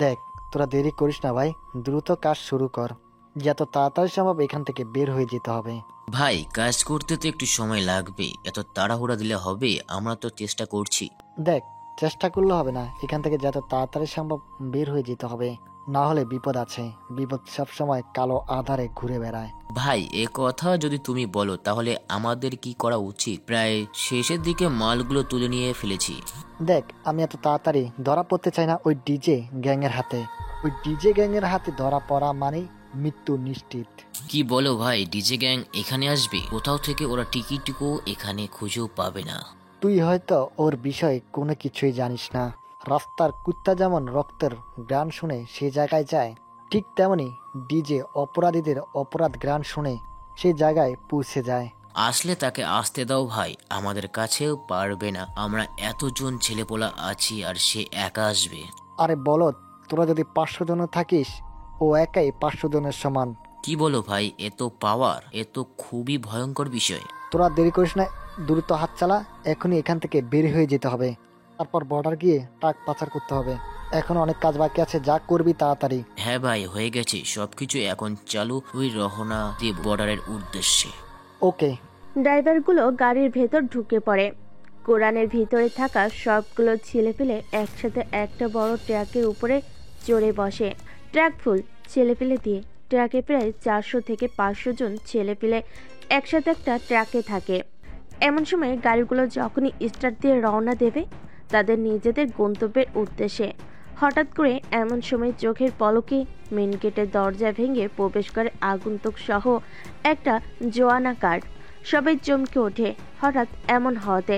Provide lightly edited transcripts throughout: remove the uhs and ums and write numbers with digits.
দেখ, তোরা দেরি করিস না ভাই, দ্রুত কাজ শুরু কর। যত তাড়াতাড়ি সম্ভব এখান থেকে বের হয়ে যেতে হবে। ভাই, কাজ করতে তো একটু সময় লাগবে, এত তাড়াহুড়া দিলে হবে? আমরা তো চেষ্টা করছি। দেখ, চেষ্টা করলে হবে না, এখান থেকে যত তাড়াতাড়ি সম্ভব বের হয়ে যেতে হবে, না হলে বিপদ আছে। বিপদ সবসময় কালো আধারে ঘুরে বেড়ায়। ভাই, এ কথা যদি তুমি বলো তাহলে আমাদের কি করা উচিত? প্রায় শেষের দিকে মালগুলো তুলে নিয়ে ফেলেছি। দেখ, আমি এত তাড়াতাড়ি ধরা পড়তে চাই না ওই ডিজে গ্যাংয়ের হাতে। ওই ডিজে গ্যাংয়ের হাতে ধরা পড়া মানে মৃত্যু নিশ্চিত। কি বলো ভাই, ডিজে গ্যাং এখানে আসবে? কোথাও থেকে ওরা টিকিটুকু এখানে খুঁজেও পাবে না। তুই হয়তো ওর বিষয়ে কোনো কিছুই জানিস না। রাস্তার কুত্তা যেমন রক্তের গান শুনে সে জায়গায় যায়, ঠিক তেমনি ডিজে অপরাধীদের অপরাধ গান শুনে সেই জায়গায় পৌঁছে যায়। আসলে তাকে আসতে দাও ভাই, আমাদের কাছেও পারবে না। আমরা এতজন ছেলেপোলা আছি আর সে একা আসবে? আরে বলদ, তোরা যদি 500 জন থাকিস, ও একাই 500 জনের সমান। কি বলো ভাই, এ তো পাওয়ার, এ তো খুবই ভয়ঙ্কর বিষয়। তোরা দেরি করিস না, দ্রুত হাত চালা। এখনই এখান থেকে বের হয়ে যেতে হবে, তারপর বর্ডার গিয়ে ট্রাক পাচার করতে হবে। এখন অনেক কাজ বাকি আছে, যা করবি তাড়াতাড়ি। হ্যাঁ ভাই, হয়ে গেছে সবকিছু, এখন চালু, ওই রহনা দিয়ে বর্ডারের উদ্দেশ্যে। ওকে। ড্রাইভারগুলো গাড়ির ভেতর ঢুকে পড়ে। কোরানের ভিতরে থাকা সবগুলো ছেলেপেলে একসাথে একটা বড় ট্রাকের উপরে চড়ে বসে। ট্রাক ফুল ছেলেপেলে দিয়ে ট্রাকে প্রায় 400 থেকে 500 জন ছেলেপেলে একসাথে একটা ট্রাকে থাকে। এমন সময় গাড়িগুলো যখনই স্টার্ট দিয়ে রওনা দেবে তাদের নিজেদের গন্তব্যের উদ্দেশ্যে, হঠাৎ করে এমন সময় চোখের পলকে মেন গেটের দরজা ভেঙে প্রবেশ করে আগন্তুক সহ একটা জোয়ানা কার। সবাই চমকে ওঠে হঠাৎ এমন হওয়াতে।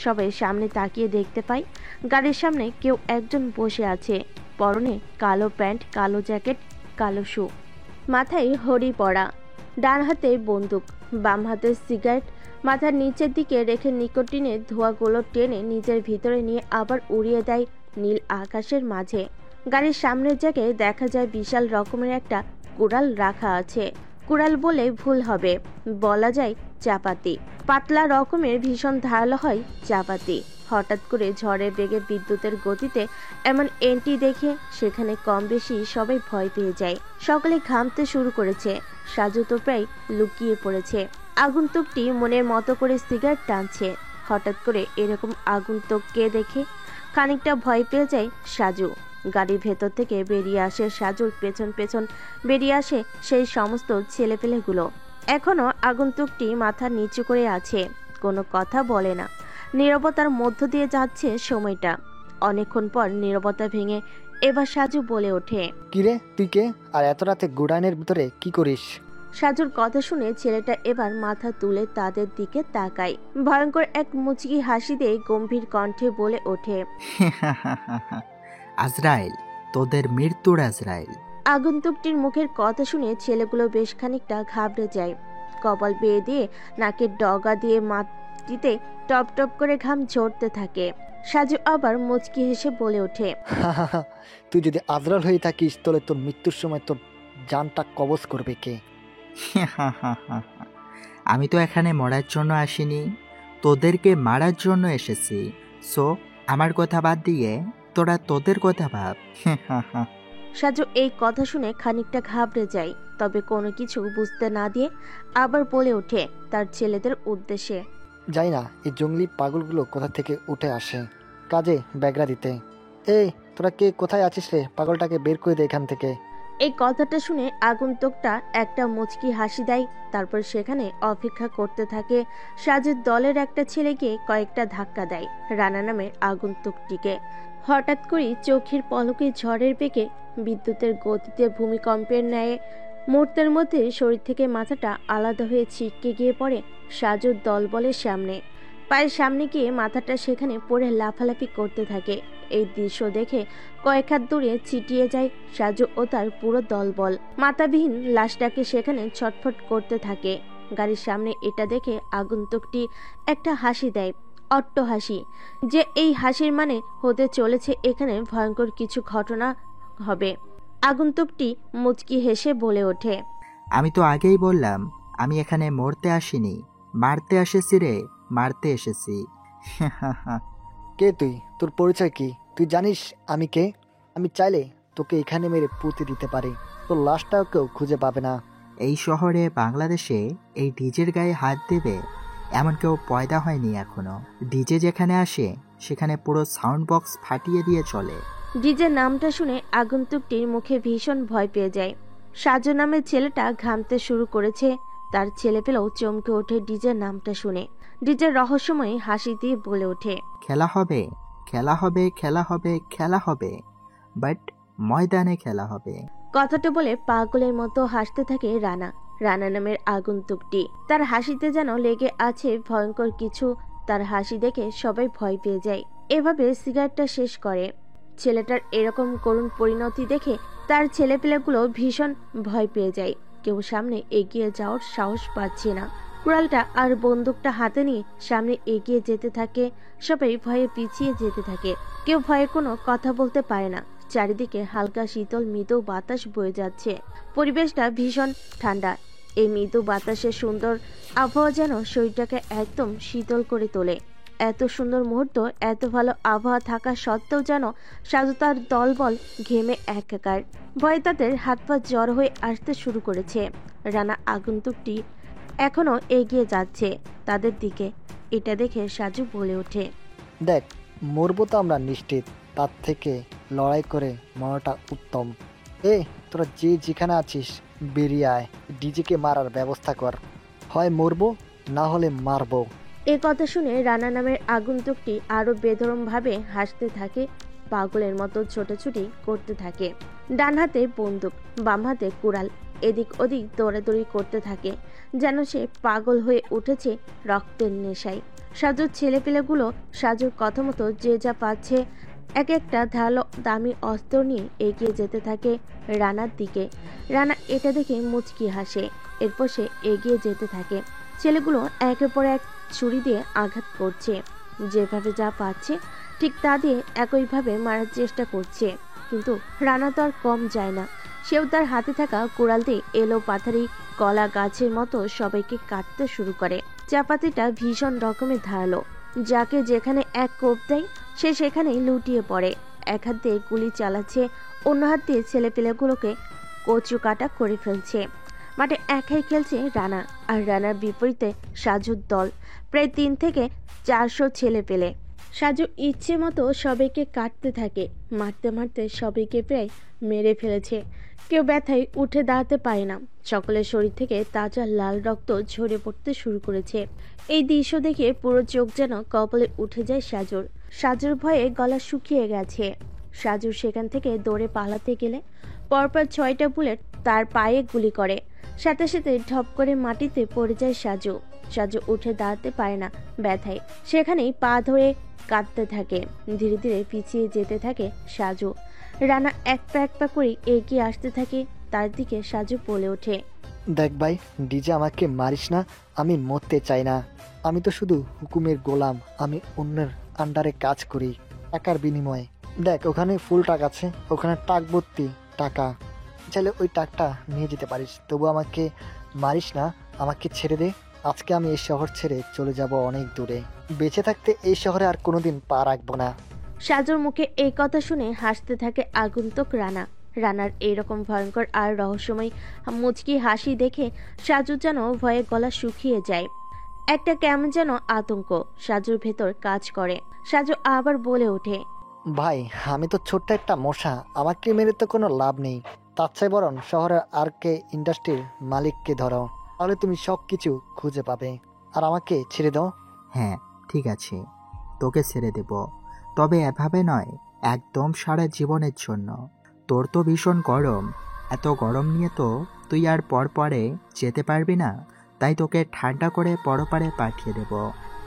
সবাই সামনে তাকিয়ে দেখতে পায় গাড়ির সামনে কেউ একজন বসে আছে, পরনে কালো প্যান্ট, কালো জ্যাকেট, কালো শু, মাথায় হরি পরা, ডান হাতে বন্দুক, বাম হাতে সিগারেট মাথার নিচের দিকে রেখে নিকোটিনের ধোঁয়াগুলো টেনে নিজের ভিতরে নিয়ে আবার উড়িয়ে দেয় নীল আকাশের মাঝে। গাড়ির সামনের জায়গায় দেখা যায় বিশাল রকমের একটা কুড়াল রাখা আছে। কুড়াল বলে ভুল হবে, বলা যায় চাপাতি। পাতলা রকমের ভীষণ ধারালো হয় চাপাতি। হঠাৎ করে ঝড়ের বেগে বিদ্যুতের গতিতে এমন এন্ট্রি দেখে সেখানে কম বেশি সবাই ভয় পেয়ে যায়। সকলে ঘামতে শুরু করেছে। সাজু তো প্রায় লুকিয়ে পড়েছে। আগন্তুকটি মনের মতো করে সিগারেট টানছে। হঠাৎ করে এরকম আগন্তুককে দেখে খানিকটা ভয় পেয়ে যায় সাজু। গাড়ির ভেতর থেকে বেরিয়ে আসে সাজুর পেছন পেছন বেরিয়ে আসে সেই সমস্ত ছেলেপেলেগুলো। এখনো আগন্তুকটি মাথা নিচু করে আছে, কোনো কথা বলে না। নীরবতার মধ্য দিয়ে যাচ্ছে সময়টা। অনেকক্ষণ পর নীরবতা ভেঙে এবার সাজু বলে ওঠে, কিরে, তুই কে? আর এত রাতে গোডাউনের ভিতরে কি করিস? সাজুর কথা শুনে ছেলেটা এবার মাথা তুলে তাদের দিকে তাকায়। ভয়ঙ্কর এক মুচকি হাসি দিয়ে গম্ভীর কণ্ঠে বলে ওঠে, আজরাইল, তোদের মৃত্যুর আজরাইল। আগন্তুকটির মুখের কথা শুনে ছেলেগুলো বেশ খানিকটা ঘাবড়ে যায়। কপাল বেয়ে দিয়ে নাকের ডগা দিয়ে মাটিতে টপ টপ করে ঘাম ঝরতে থাকে। সাজু আবার মুচকি হেসে বলে ওঠে, তুই যদি আজরাল হয়ে থাকিস তাহলে তোর মৃত্যুর সময় তোর জানটা কবজ করবে কে? আমি তো এখানে মরার জন্য আসিনি, তোদেরকে মারার জন্য এসেছি। সো আমার কথা বাদ দিয়ে তোরা তোদের কথা ভাব। সাজু এই কথা শুনে খানিকটা ঘাবড়ে যায়, তবে কোনো কিছু বুঝতে না দিয়ে আবার বলে ওঠে তার ছেলেদের উদ্দেশ্যে, যাই না, এই জঙ্গলি পাগলগুলো কোথা থেকে উঠে আসে কাজে ব্যাগরা দিতে। এই তোরা কে, কোথায় আছিস রে? পাগলটাকে বের করে দে এখান থেকে। এই কথাটা শুনে আগন্তুকটা একটা মুচকি হাসি দেয়। তারপর সেখানে অপেক্ষা করতে থাকে সাজুর দলের একটা ছেলেকে কয়েকটা ধাক্কা দেয় রানা নামের আগন্তুকটিকে। হঠাৎ করেই চোখের পলকে ঝড়ের বেগে বিদ্যুতের গতিতে ভূমিকম্পের ন্যায় মুহূর্তের মধ্যে শরীর থেকে মাথাটা আলাদা হয়ে ছিটকে গিয়ে পড়ে সাজুর দলবলের সামনে। পায়ের সামনে গিয়ে মাথাটা সেখানে পড়ে লাফালাফি করতে থাকে। এই দৃশ্য দেখে কয়েক হাত দূরে ছিটিয়ে যায় সাজু ও তার পুরো দলবল। মাথাবিহীন লাশটাকে সেখানে ছটফট করতে থাকে। গাড়ির সামনে এটা দেখে আগন্তুকটি একটা হাসি দেয়, অট্ট হাসি, যে এই হাসির মানে হতে চলেছে এখানে ভয়ঙ্কর কিছু ঘটনা হবে। আগন্তুকটি মুচকি হেসে বলে ওঠে, আমি তো আগেই বললাম আমি এখানে মরতে আসিনি, মারতে এসেছি রে, মারতে এসেছি। কে তুই? তোর পরিচয় কি? তুই জানিস আমি কে? আমি চাইলে তোকে এখানে মেরে পুঁতে দিতে পারি, তোর লাশটাও কেউ খুঁজে পাবে না। এই শহরে বাংলাদেশে এই ডিজের গায়ে হাত দেবে এমন কেউ পয়দা হয়নি এখনো। ডিজে যেখানে আসে সেখানে পুরো সাউন্ড বক্স ফাটিয়ে দিয়ে চলে। ডিজের নামটা শুনে আগন্তুকটির মুখে ভীষণ ভয় পেয়ে যায়। সাজু নামের ছেলেটা ঘামতে শুরু করেছে। তার ছেলেপেলেও চমকে ওঠে ডিজের নামটা শুনে। ডিজের রহস্যময়ী হাসি দিয়ে বলে ওঠে, খেলা হবে, খেলা হবে, খেলা হবে, খেলা হবে, বাট ময়দানে খেলা হবে। কথাটা বলে পাগলের মতো হাসতে থাকে রানা। রানা নামের আগন্তুকটি, তার হাসিতে যেন লেগে আছে ভয়ঙ্কর কিছু। তার হাসি দেখে সবাই ভয় পেয়ে যায়। এভাবে সিগারেটটা শেষ করে। ছেলেটার এরকম করুণ পরিণতি দেখে তার ছেলেপেলেগুলো ভীষণ ভয় পেয়ে যায়। কেউ সামনে এগিয়ে যাওয়ার সাহস পাচ্ছে না। কুড়ালটা আর বন্দুকটা হাতে নিয়ে সামনে এগিয়ে যেতে থাকে। সবাই ভয়ে পিছিয়ে যেতে থাকে। কেউ ভয়ে কোনো কথা বলতে পারে না। চারিদিকে হালকা শীতল মৃদু বাতাস বয়ে যাচ্ছে। পরিবেশটা ভীষণ ঠান্ডা। এই মৃদু বাতাসের সুন্দর আবহাওয়া যেন শরীরটাকে একদম শীতল করে তোলে। এত সুন্দর মুহূর্ত, এত ভালো আবহাওয়া থাকা সত্ত্বেও যেন সাজু তার দলবল ঘেমে একাকার। ভয়ে তাদের হাত পা জ্বর হয়ে আসতে শুরু করেছে। রানা আগন্তুকটি এখনো এগিয়ে যাচ্ছে তাদের দিকে। এটা দেখে সাজু বলে ওঠে, দেখ, মরবো তো আমরা নিশ্চিত, তার থেকে লড়াই করে মরাটা উত্তম। তোরা যে যেখানে আছিস বেরিয়ে আয়, ডিজেকে মারার ব্যবস্থা কর। হয় মরবো, না হলে মারবো। এ কথা শুনে রানা নামের আগন্তুকটি আরো বেধরমভাবে হাসতে থাকে। পাগলের মতো ছোটাছুটি করতে থাকে। ডান হাতে বন্দুক, বাম হাতে কুড়াল, এদিক ওদিক দৌড়াদৌড়ি করতে থাকে যেন সে পাগল হয়ে উঠেছে রক্তের নেশায়। সাজুর ছেলেপেলেগুলো সাজুর কথা মতো যে যা পাচ্ছে এক একটা ধারালো দামি অস্ত্র নিয়ে এগিয়ে যেতে থাকে রানার দিকে। রানা এটা দেখে মুচকি হাসে। এরপর সে এগিয়ে যেতে থাকে। ছেলেগুলো একের পর এক ছুরি দিয়ে আঘাত করছে। যেভাবে যা পাচ্ছে ঠিক তা দিয়ে একইভাবে মারার চেষ্টা করছে। কিন্তু রানা তো আর কম যায় না। সেও তার হাতে থাকা কুড়াল দিয়ে এলো পাথারি কলা গাছের মতো সবাইকে কাটতে শুরু করে। চাপাতিটা ভীষণ রকমের ধারালো। যাকে যেখানে এক কোপ দেয় সে সেখানেই লুটিয়ে পড়ে। এক হাত দিয়ে গুলি চালাচ্ছে, অন্য হাত দিয়ে ছেলেপেলেগুলোকে কচু কাটা করে ফেলছে। মাঠে একাই খেলছে রানা, আর রানার বিপরীতে সাজুর দল, প্রায় 3 থেকে 400 ছেলে পেলে। সাজু ইচ্ছে মতো সবাইকে কাটতে থাকে। মারতে মারতে সবাইকে প্রায় মেরে ফেলেছে। কেউ ব্যথায় উঠে দাঁড়াতে পারে না। সকলের শরীর থেকে তাজা লাল রক্ত ঝরে পড়তে শুরু করেছে। এই দৃশ্য দেখে পুরো চোখ যেন কপালে উঠে যায় সাজুর। সাজুর ভয়ে গলা শুকিয়ে গেছে। সাজু সেখান থেকে দৌড়ে পালাতে গেলে পরপর 6টা বুলেট তার পায়ে গুলি করে। সাথে সাথে ঢপ করে মাটিতে পড়ে যায় সাজু। সাজু উঠে দাঁড়াতে পারে না ব্যথায়। সেখানেই পা ধরে কাঁদতে থাকে। ধীরে ধীরে পিছিয়ে যেতে থাকে সাজু। রানা এক পা করে এগিয়ে আসতে থাকে তার দিকে। সাজু বলে ওঠে, দেখ ভাই, ডিজে আমাকে মারিস না, আমি মরতে চাই না। আমি তো শুধু হুকুমের গোলাম। আমি অন্যের আন্ডারে কাজ করি টাকার বিনিময়ে। দেখ, ওখানে ফুল টাকা আছে, ওখানে টাক ভর্তি টাকা। চাইলে ওই টাকটা নিয়ে যেতে পারিস, তবু আমাকে মারিস না, আমাকে ছেড়ে দে। আজকে আমি এই শহর ছেড়ে চলে যাব অনেক দূরে। বেঁচে থাকতে এই শহরে আর কোনোদিন পা রাখবো না। সাজুর মুখে এই কথা শুনে হাসতে থাকে আগন্তুক রানা। রানার এইরকম ভয়ঙ্কর আর রহস্যময় মুচকি হাসি দেখে সাজু যেন ভয়ে গলা শুকিয়ে যায়। একটা কেমন যেন আতঙ্ক সাজুর ভেতর কাজ করে। সাজু আবার বলে ওঠে, ভাই, আমি তো ছোট্ট একটা মশা, আমাকে মেরে তো কোনো লাভ নেই। তার চেয়ে বরং শহরের আরকে ইন্ডাস্ট্রির মালিককে ধরো, তাহলে তুমি সব কিছু খুঁজে পাবে। আর আমাকে ছেড়ে দাও। হ্যাঁ, ঠিক আছে, তোকে ছেড়ে দেব, তবে এভাবে নয়, একদম সারা জীবনের জন্য। তোর তো ভীষণ গরম, এত গরম নিয়ে তো তুই আর পরে যেতে পারবি না, তাই তোকে ঠান্ডা করে পরপারে পাঠিয়ে দেব।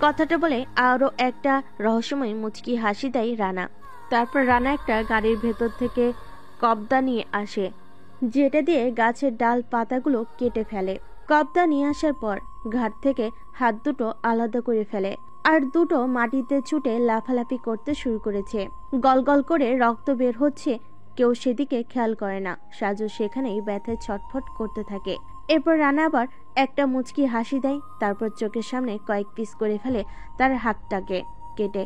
কথাটা বলে আরো একটা রহস্যময় মুচকি হাসি দেয় রানা। তারপর রানা একটা গাড়ির ভেতর থেকে কবদা নিয়ে আসে, যেটা দিয়ে গাছের ডাল পাতাগুলো কেটে ফেলে। কবদা নিয়ে আসার পর ঘাট থেকে হাত দুটো আলাদা করে ফেলে, আর দুটো মাটিতে ছুটে লাফালাফি করতে শুরু করেছে। গল গল করে রক্ত বের হচ্ছে। কেউ সেদিকে খেয়াল করে না। সাজু সেখানেই ব্যথায় ছটফট করতে থাকে। এরপর রানা আবার একটা মুচকি হাসি দেয়। তারপর চোখের সামনে কয়েক পিস করে ফেলে তার হাতটাকে কেটে।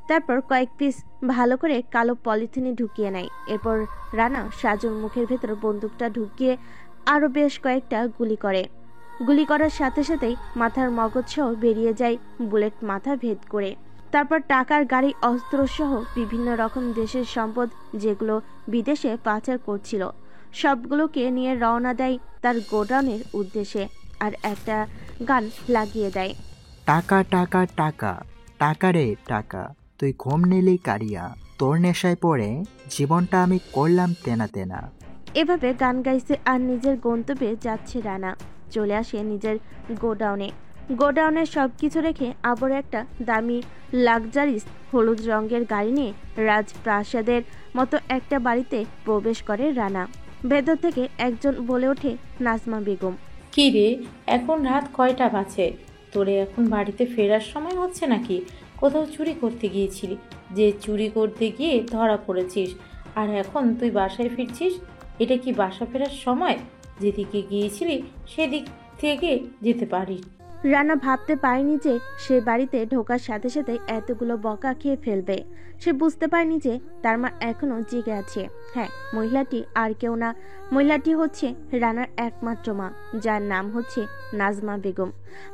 তারপর কয়েক পিস ভালো করে কালো পলিথিনে ঢুকিয়ে নেয়। এরপর রানা সাজুর মুখের ভেতর বন্দুকটা ঢুকিয়ে আরো বেশ কয়েকটা গুলি করে। গুলি করার সাথে সাথেই মাথার মগজ সহ বেরিয়ে যায় বুলেট মাথা ভেদ করে। তারপর টাকার গাড়ি, অস্ত্র সহ বিভিন্ন রকম দেশের সম্পদ যেগুলো বিদেশে পাচার করছিল সবগুলোকে নিয়ে রওনা দেয় তার গোডাউনের উদ্দেশ্যে, আর একটা গান লাগিয়ে দেয়। টাকা টাকা টাকা, টাকা রে টাকা, তুই ঘুম নিলি কারিয়া, তোর নেশায় পড়ে জীবনটা আমি করলাম তেনা তেনা। এভাবে গান গাইছে আর নিজের গন্তব্যে যাচ্ছে রানা। চলে আসে নিজের গোডাউনে। গোডাউনের সবকিছু রেখে আবার একটা দামি লাক্সারিস হলুদ রঙের গাড়ি নিয়ে রাজপ্রাসাদের মতো একটা বাড়িতে প্রবেশ করে রানা। ভেতর থেকে একজন বলে ওঠে, নাজমা বেগম। কি রে, এখন রাত কয়টা বাজে? তোরে এখন বাড়িতে ফেরার সময় হচ্ছে নাকি? কোথাও চুরি করতে গিয়েছিলি, যে চুরি করতে গিয়ে ধরা পড়েছিস, আর এখন তুই বাসায় ফিরছিস? এটা কি বাসা ফেরার সময়? যেদিকে গিয়েছিলি সেদিক থেকে যেতে পারিস। রানা ভাবতে পারেনি যে সে বাড়িতে ঢোকার সাথে সাথে এতগুলো বকা খেয়ে ফেলবে। সে বুঝতে পারেনি যে তার মা এখনো জেগে আছে। হ্যাঁ, মহিলাটি আর কেউ না, মহিলাটি হচ্ছে রানার একমাত্র মা, যার নাম হচ্ছে নাজমা বেগম।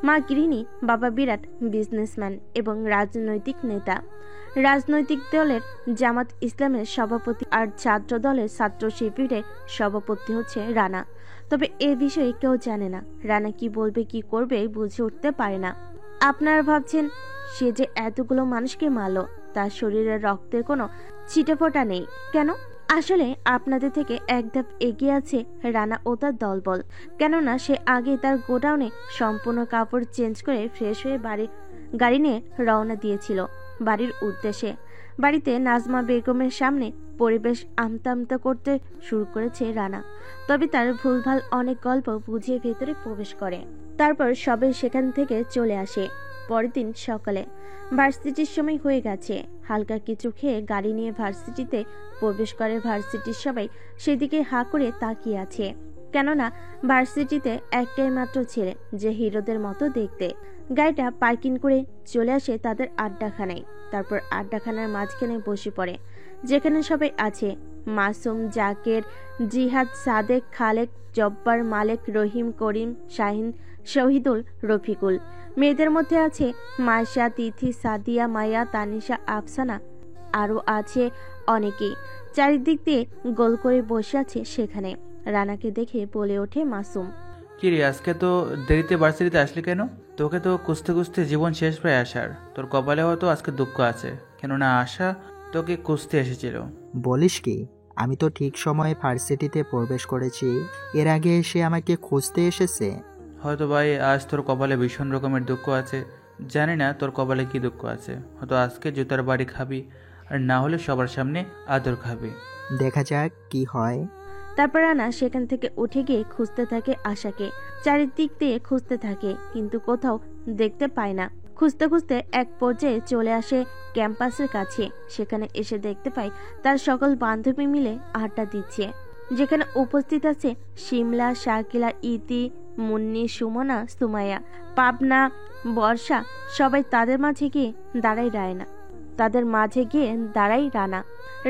মা গৃহিণী, বাবা বিরাট বিজনেসম্যান এবং রাজনৈতিক নেতা। রাজনৈতিক দলের জামাত ইসলামের সভাপতি আর ছাত্র দলের ছাত্র শিবিরের সভাপতি হচ্ছে রানা। তবে এ বিষয়ে কেউ জানে না। রানা কি বলবে, কি করবে বুঝে উঠতে পারে না। আপনারা ভাবছেন সে যে এতগুলো মানুষকে মারল, তার শরীরে রক্তের কোনো ছিটেফোঁটা নেই কেন? আসলে আপনাদের থেকে এক ধাপ এগিয়ে আছে রানা ও তার দলবল। কেননা সে আগে তার গোডাউনে সম্পূর্ণ কাপড় চেঞ্জ করে ফ্রেশ হয়ে গাড়ি নিয়ে রওনা দিয়েছিল বাড়ির উদ্দেশ্যে। বাড়িতে নাজমা বেগমের সামনে পরিবেশ আমতা আমতা করতে শুরু করেছে রানা। তবে তার ভুলভাল অনেক গল্প বুঝিয়ে ভেতরে প্রবেশ করে। তারপর সবাই সেখান থেকে চলে আসে। পরের দিন সকালে ভার্সিটির সময় হয়ে গেছে। হালকা কিছু খেয়ে গাড়ি নিয়ে ভার্সিটিতে প্রবেশ করে। ভার্সিটির সবাই সেদিকে হাঁ করে তাকিয়ে আছে, কেননা ভার্সিটিতে একটাই মাত্র ছেলে যে হিরোদের মতো দেখতে। গাড়িটা পার্কিং করে চলে আসে তাদের আড্ডাখানায়। তারপর আড্ডাখানার মাঝখানে বসে পড়ে, যেখানে সবাই আছে। মাসুম, জাকের, জিহাদ, সাদেক, খালেক, জব্বার, মালেক, রহিম, করিম, শাহিন, শহীদুল, রফিকুল। মেয়েদের মধ্যে আছে মাইশা, তিথি, সাদিয়া, মায়া, তানিশা, আফসানা, আরও আছে অনেকেই। চারিদিক দিয়ে গোল করে বসে আছে সেখানে। রানাকে দেখে বলে ওঠে মাসুম, কিরে আজকে তো দেরিতে ভার্সিটিতে আসলি কেন? তোকে তো খুঁজতে খুঁজতে জীবন শেষ প্রায় আসার। তোর কপালে হয়তো আজকে দুঃখ আছে, কেননা আশা তোকে খুঁজতে এসেছিল। বলিস কি, আমি তো ঠিক সময়ে ভার্সিটিতে প্রবেশ করেছি, এর আগে এসে আমাকে খুঁজতে এসেছে। হয়তো ভাই আজ তোর কপালে ভীষণ রকমের দুঃখ আছে। জানি না তোর কপালে কি দুঃখ আছে। হয়তো আজকে জুতার বাড়ি খাবি, আর না হলে সবার সামনে আদর খাবি। দেখা যাক কি হয়। তারপর রানা সেখান থেকে উঠে গিয়ে খুঁজতে থাকে আশাকে। চারিদিক দিয়ে খুঁজতে থাকে, কিন্তু কোথাও দেখতে পায় না। খুঁজতে খুঁজতে এক পর্যায়ে চলে আসে ক্যাম্পাসের কাছে। সেখানে এসে দেখতে পায় তার সকল বান্ধবী মিলে আড্ডা দিচ্ছে, যেখানে উপস্থিত আছে শিমলা, শাকিলা, ইতি, মুন্নি, সুমনা, সুমাইয়া, পাবনা, বর্ষা। সবাই তাদের মাঝে গিয়ে দাঁড়ায় রানা।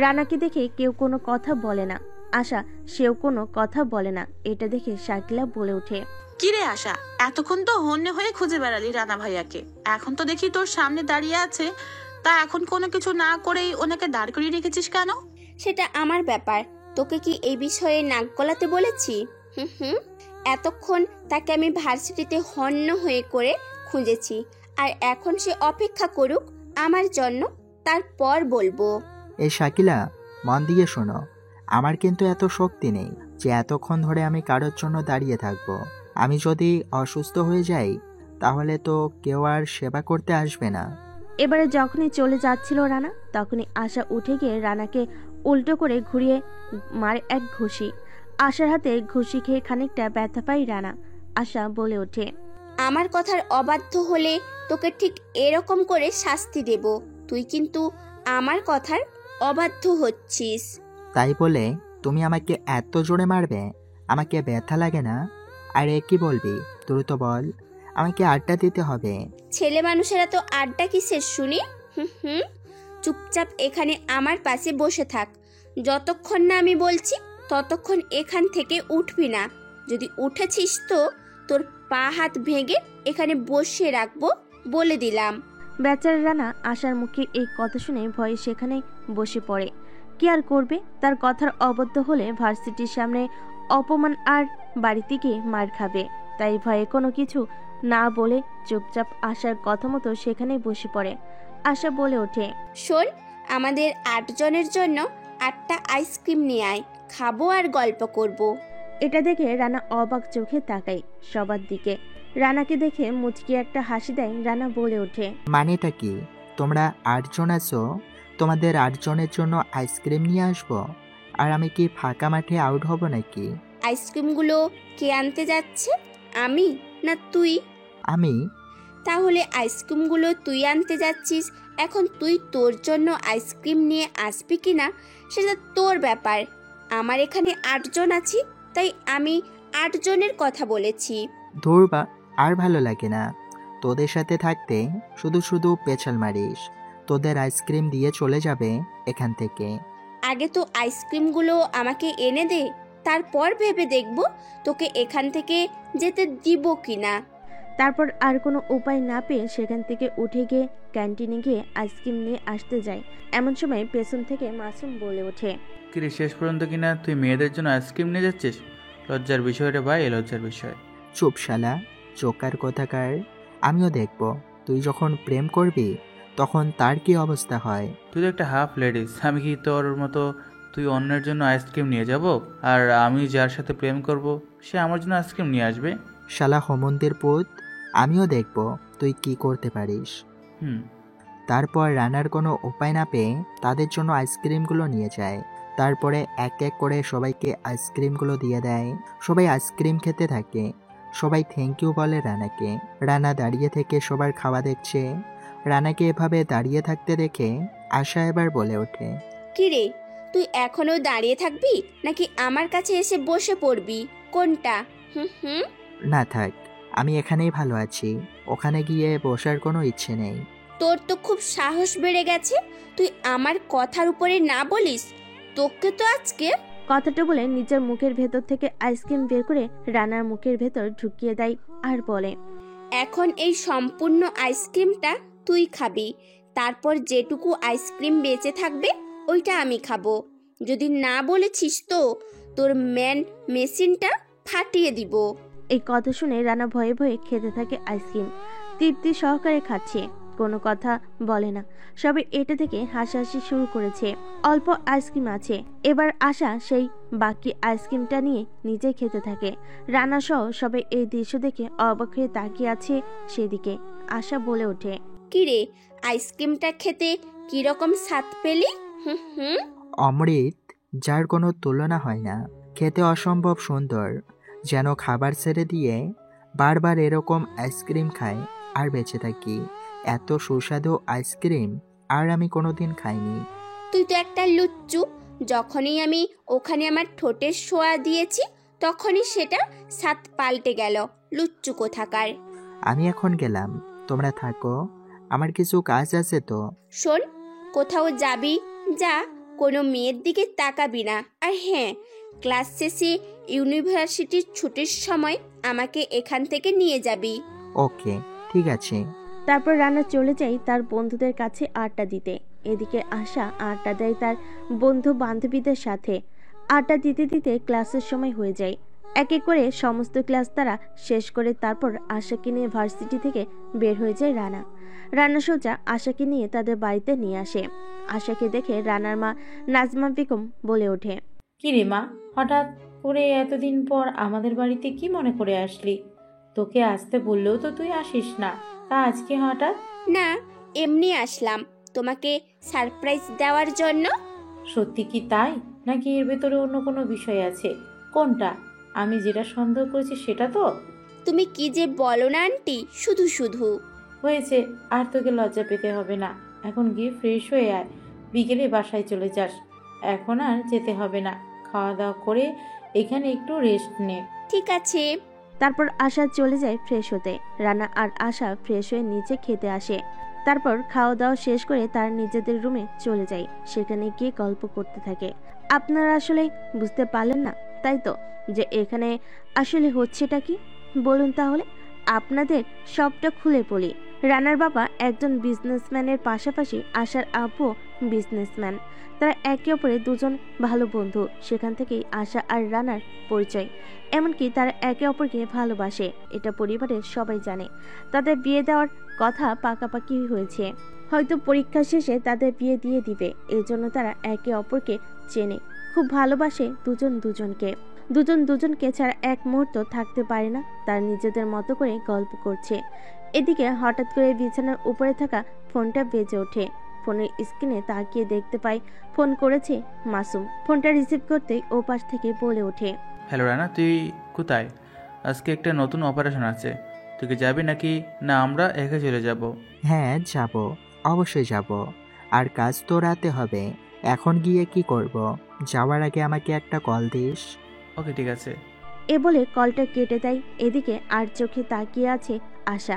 রানাকে দেখে কেউ কোনো কথা বলে না। আশা, সেও কোনো কথা বলে না। এটা দেখে শাকিলা বলে ওঠে, কিরে আশা, এতক্ষণ তো হন্যে হয়ে খুঁজে বেড়ালি রানা ভাইয়াকে, এখন তো দেখি তোর সামনে দাঁড়িয়ে আছে। তা এখন কোনো কিছু না করেই ওনাকে দাঁড় করিয়ে রেখেছিস কেন? সেটা আমার ব্যাপার, তোকে কি এই বিষয়ে নাক গলাতে বলেছি? হুম, এতক্ষণ তাকে আমি ভার্সিটিতে হন্য হয়ে করে খুঁজেছি, আর এখন সে অপেক্ষা করুক আমার জন্য, তারপর বলবো। এই শাকিলা, মন দিয়ে শোনো, আমার কিন্তু এত শক্তি নেই যে এতক্ষণ ধরে আমি কারোর জন্য দাঁড়িয়ে থাকবো। আমি যদি অসুস্থ হয়ে যাই তাহলে তো কেউ আর সেবা করতে আসবে না। এবারে যখনই চলে যাচ্ছিল রানা, তখনই আশা উঠে গিয়ে রানাকে উল্টো করে ঘুরিয়ে মারে এক ঘুষি। আশার হাতে ঘুষি খেয়ে খানিকটা ব্যথা পাই রানা। আশা বলে ওঠে, আমার কথার অবাধ্য হলে তোকে ঠিক এরকম করে শাস্তি দেব। তুই কিন্তু আমার কথার অবাধ্য হচ্ছিস। তাই বলে তুমি আমাকে এত জোরে মারবে? আমাকে ব্যথা লাগে না? আরে কি বলবি দ্রুত বল, আমাকে আড্ডা দিতে হবে। ছেলে মানুষেরা তো আড্ডা কিসের শুনি? হুম, চুপচাপ এখানে আমার পাশে বসে থাক। যতক্ষণ না আমি বলছি ততক্ষণ এখান থেকে উঠবি না। যদি উঠেছিস তো তোর পা হাত ভেঙে এখানে বসিয়ে রাখবো, বলে দিলাম। বেচারা রানা আশার মুখে এই কথা শুনে ভয়ে সেখানেই বসে পড়ে। কি আর করবে, তার কথার অবদ্ধ হলে ভার্সিটির সামনে অপমান আর বাড়িতে গিয়ে মার খাবে। তাই ভয়ে কোনো কিছু না বলে চুপচাপ আশার কথা মতো সেখানেই বসে পড়ে। আশা বলে ওঠে, শোন, আমাদের 8 জনের জন্য 8টা আইসক্রিম নিয়ে আয়, খাবো আর গল্প করব। এটা দেখে রানা অবাক চোখে তাকায় সবার দিকে। রানাকে দেখে মুচকি একটা হাসি দেয়। রানা বলে ওঠে, মানেটা কি? তোমরা 8 জন আছো, তোমাদের 8 জনের জন্য আইসক্রিম নিয়ে আসবো? আর আমি কি ফাঁকা মাঠে আউট হব নাকি? আইসক্রিমগুলো কে আনতে যাচ্ছে, আমি না তুই? আমি? তাহলে আইসক্রিমগুলো তুই আনতে যাচ্ছিস। এখন তুই তোর জন্য আইসক্রিম নিয়ে আসবি কিনা সেটা তোর ব্যাপার। আমার এখানে 8 জন আছি, তাই আমি 8 জনের কথা বলেছি। ধুর বা, আর ভালো লাগে না তোদের সাথে থাকতে। শুধু শুধু পেছাল মারিস। তোদের আইসক্রিম দিয়ে চলে যাবে এখান থেকে। আগে তো আইসক্রিমগুলো আমাকে এনে দে, তারপর ভেবে দেখব তোকে এখান থেকে যেতে দিব কিনা। তারপর আর কোনো উপায় না পেয়ে সেখান থেকে উঠে গিয়ে ক্যান্টিনে গিয়ে আইসক্রিম নিয়ে আসতে যায়। এমন সময় পেছন থেকে মাসুম বলে ওঠে, কিরে, শেষ পর্যন্ত কিনা তুই মেয়েদের জন্য আইসক্রিম নিয়ে যাচ্ছিস? লজ্জার বিষয় রে ভাই, লজ্জার বিষয়। চুপ শালা, চোকার কথাকার। আমিও দেখব তুই যখন প্রেম করবি তখন তার কি অবস্থা হয়। তুই তো একটা হাফ লেডিস। আমি কি তোর মতো তুই অন্যের জন্য আইসক্রিম নিয়ে যাব? আর আমি যার সাথে প্রেম করব সে আমার জন্য আইসক্রিম নিয়ে আসবে? শালা হোমন্দির পুত, আমিও দেখব তুই কি করতে পারিস। তারপর রানার কোনো উপায় না পেয়ে তাদের জন্য আইসক্রিমগুলো নিয়ে যায়। তারপরে এক এক করে সবাইকে আইসক্রিমগুলো দিয়ে দেয়। সবাই আইসক্রিম খেতে থাকে। সবাই থ্যাংক ইউ বলে রানাকে। রানা দাঁড়িয়ে থেকে সবার খাওয়া দেখছে। রানাকে এভাবে দাঁড়িয়ে থাকতে দেখে আশা এবার বলে ওঠে, কিরে, তুই এখনো দাঁড়িয়ে থাকবি নাকি আমার কাছে এসে বসে পড়বি? কোনটা? হুম। না থাক, আমি এখানেই ভালো আছি। ওখানে গিয়ে বসার কোনো ইচ্ছে নেই। তোর তো খুব সাহস বেড়ে গেছে, তুই আমার কথার উপরে না বলিস। তোকে তো আজকে। কথাটা বলে নিজের মুখের ভেতর থেকে আইসক্রিম বের করে রানার মুখের ভেতর ঢুকিয়ে দেয় আর বলে, এখন এই সম্পূর্ণ আইসক্রিমটা তুই খাবি, তারপর যেটুকু আইসক্রিম বেঁচে থাকবে ওইটা আমি খাবো। যদি না বলেছিস তো তোর মেশিনটা ফাটিয়ে দিব। এই কথা শুনে রানা ভয়ে ভয়ে খেতে থাকে আইসক্রিম। তৃপ্তি সহকারে খাচ্ছে, কোনো কথা বলে না। সবাই এটা থেকে হাসাহাসি শুরু করেছে। অল্প আইসক্রিম আছে, এবার আশা সেই বাকি আইসক্রিমটা নিয়ে নিজে খেতে থাকে। রানা সহ সবাই এই দৃশ্য দেখে অবাক হয়ে তাকিয়ে আছে সেদিকে। আশা বলে ওঠে, কিরে, আইসক্রিমটা খেতে কিরকম স্বাদ পেলি? হুম। অমৃত, যার কোনো তুলনা হয় না। খেতে অসম্ভব সুন্দর, যেন খাবার ছেড়ে দিয়ে বারবার এরকম আইসক্রিম খাই আর বেঁচে থাকি। এত সুস্বাদু আইসক্রিম আর আমি কোনোদিন খাইনি। তুই তো একটা লুচ্চু। যখনই আমি ওখানে আমার ঠোঁটের সোয়া দিয়েছি তখনই সেটা স্বাদ পাল্টে গেল। লুচ্চু কোথাকার। আমি এখন গেলাম, তোমরা থাকো, আমার কিছু কাজ আছে তো। শোন, কোথাও যাবি যা, কোনো মেয়ের দিকে তাকাবি না। আর হ্যাঁ, ক্লাস শেষে ইউনিভার্সিটির ছুটির সময় আমাকে এখান থেকে নিয়ে যাবি। ওকে, ঠিক আছে। তারপর রানা চলে যায় তার বন্ধুদের কাছে আড্ডা দিতে। এদিকে আশা আড্ডা দেয় তার বন্ধু বান্ধবীদের সাথে। আড্ডা দিতে দিতে ক্লাসের সময় হয়ে যায়। এক এক করে সমস্ত ক্লাস তারা শেষ করে তারপর আশাকে নিয়ে ভার্সিটি থেকে বের হয়ে যায় রানা। রানা সোজা আশাকে নিয়ে তাদের বাড়িতে নিয়ে আসে। আশাকে দেখে রানার মা নাজমা বেগম বলে ওঠে, কি রে মা, হঠাৎ করে এতদিন পর আমাদের বাড়িতে কি মনে করে আসলি? তোকে আসতে বললেও তো তুই আসিস না, তা আজকে হঠাৎ? না, এমনি আসলাম তোমাকে সারপ্রাইজ দেওয়ার জন্য। সত্যি কি তাই, নাকি এর ভেতরে অন্য কোনো বিষয় আছে? কোনটা? আমি যেটা সন্দেহ করেছি সেটা তো? তুমি কি যে বলো না আন্টি, শুধু শুধু। হয়েছে, আর তোকে লজ্জা পেতে হবে না। এখন গিয়ে ফ্রেশ হয়ে আয়, বিকেলে বাসায় চলে যাস। এখন আর যেতে হবে না, খাওয়া দাওয়া করে এখানে একটু রেস্ট নে। ঠিক আছে। তারপর আশা চলে যায় ফ্রেশ হতে। রানা আর আশা ফ্রেশ হয়ে নিচে খেতে আসে। তারপর খাওয়া দাওয়া শেষ করে তার নিজেদের রুমে চলে যায়। সেখানে গিয়ে গল্প করতে থাকে। আপনারা আসলে বুঝতে পারলেন না তাই তো, যে এখানে আসলে হচ্ছেটা কি? বলুন তাহলে, আপনাদের সবটা খুলে বলি। রানার বাবা একজন বিজনেসম্যানের পাশাপাশি আশার আব্বু বিজনেসম্যান। তারা একে অপরের দুজন ভালো বন্ধু। সেখান থেকেই আশা আর রানার পরিচয়। এমনকি তারা একে অপরকে ভালোবাসে, এটা পরিবারের সবাই জানে। তাদের বিয়ে দেওয়ার কথা পাকাপাকি হয়েছে। হয়তো পরীক্ষা শেষে তাদের বিয়ে দিয়ে দিবে। এই জন্য তারা একে অপরকে চেনে, খুব ভালোবাসে দুজন দুজনকে। দুজন দুজনকে ছাড়া এক মুহূর্ত থাকতে পারে না। তার নিজেদের মতো করে গল্প করছে। এদিকে হঠাৎ করে বিছানার উপরে থাকা ফোনটা বেজে ওঠে। ফোনের স্ক্রিনে তাকিয়ে দেখতে পায় ফোন করেছে মাসুম। ফোনটা রিসিভ করতেই ও পাশ থেকে বলে ওঠে, হ্যালো রানা, তুই কোথায়? আজকে একটা নতুন অপারেশন আছে, তুই কি যাবি নাকি না আমরা একা চলে যাব? হ্যাঁ যাব, অবশ্যই যাব। আর কাজ তো রাতে হবে, এখন গিয়ে কি করব? যাওয়ার আগে আমাকে একটা কল দিস। ওকে ঠিক আছে। এ বলে কলটা কেটে দেয়। এদিকে আর চোখে তাকিয়ে আছে আশা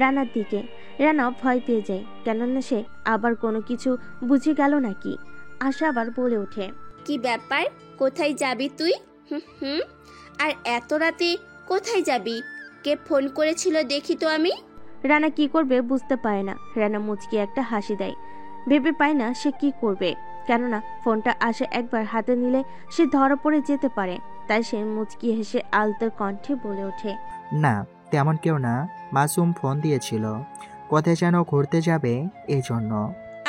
রানার দিকে। রানা ভয় পেয়ে যায়, কেননা সে আবার কোনো কিছু বুঝে গেল নাকি। আশা আবার বলে ওঠে, কি ব্যাপার, কোথায় যাবি তুই? হুম হুম আর এত রাতে কোথায় যাবি? কে ফোন করেছিল দেখি তো আমি। রানা কি করবে বুঝতে পারে না। রানা মুচকি একটা হাসি দেয়, ভেবে পায় না সে কি করবে। কেননা ফোনটা আশা একবার হাতে নিলে সে ধরা পড়ে যেতে পারে। তাই সে মুচকি হেসে আলতো কণ্ঠে বলে ওঠে, না তেমন কেউ না, মাসুম ফোন দিয়েছিল, কোথায় যেন ঘুরতে যাবে এই জন্য।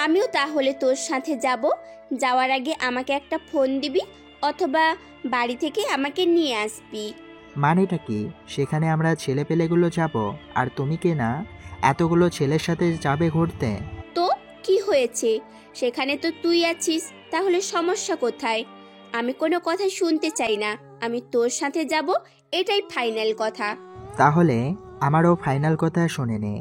আমিও তাহলে তোর সাথে যাব। যাওয়ার আগে আমাকে একটা ফোন দিবি, অথবা বাড়ি থেকে আমাকে নিয়ে আসবি। মানেটা কি? সেখানে আমরা ছেলেপেলেগুলো যাব আর তুমি কে না এতগুলো ছেলের সাথে যাবে ঘুরতে? তো কি হয়েছে? সেখানে তো তুই আছিস, তাহলে সমস্যা কোথায়? আমি কোনো কথা শুনতে চাই না, আমি তোর সাথে যাব, এটাই ফাইনাল কথা। তাহলে আমারও ফাইনাল কথা শুনে নে,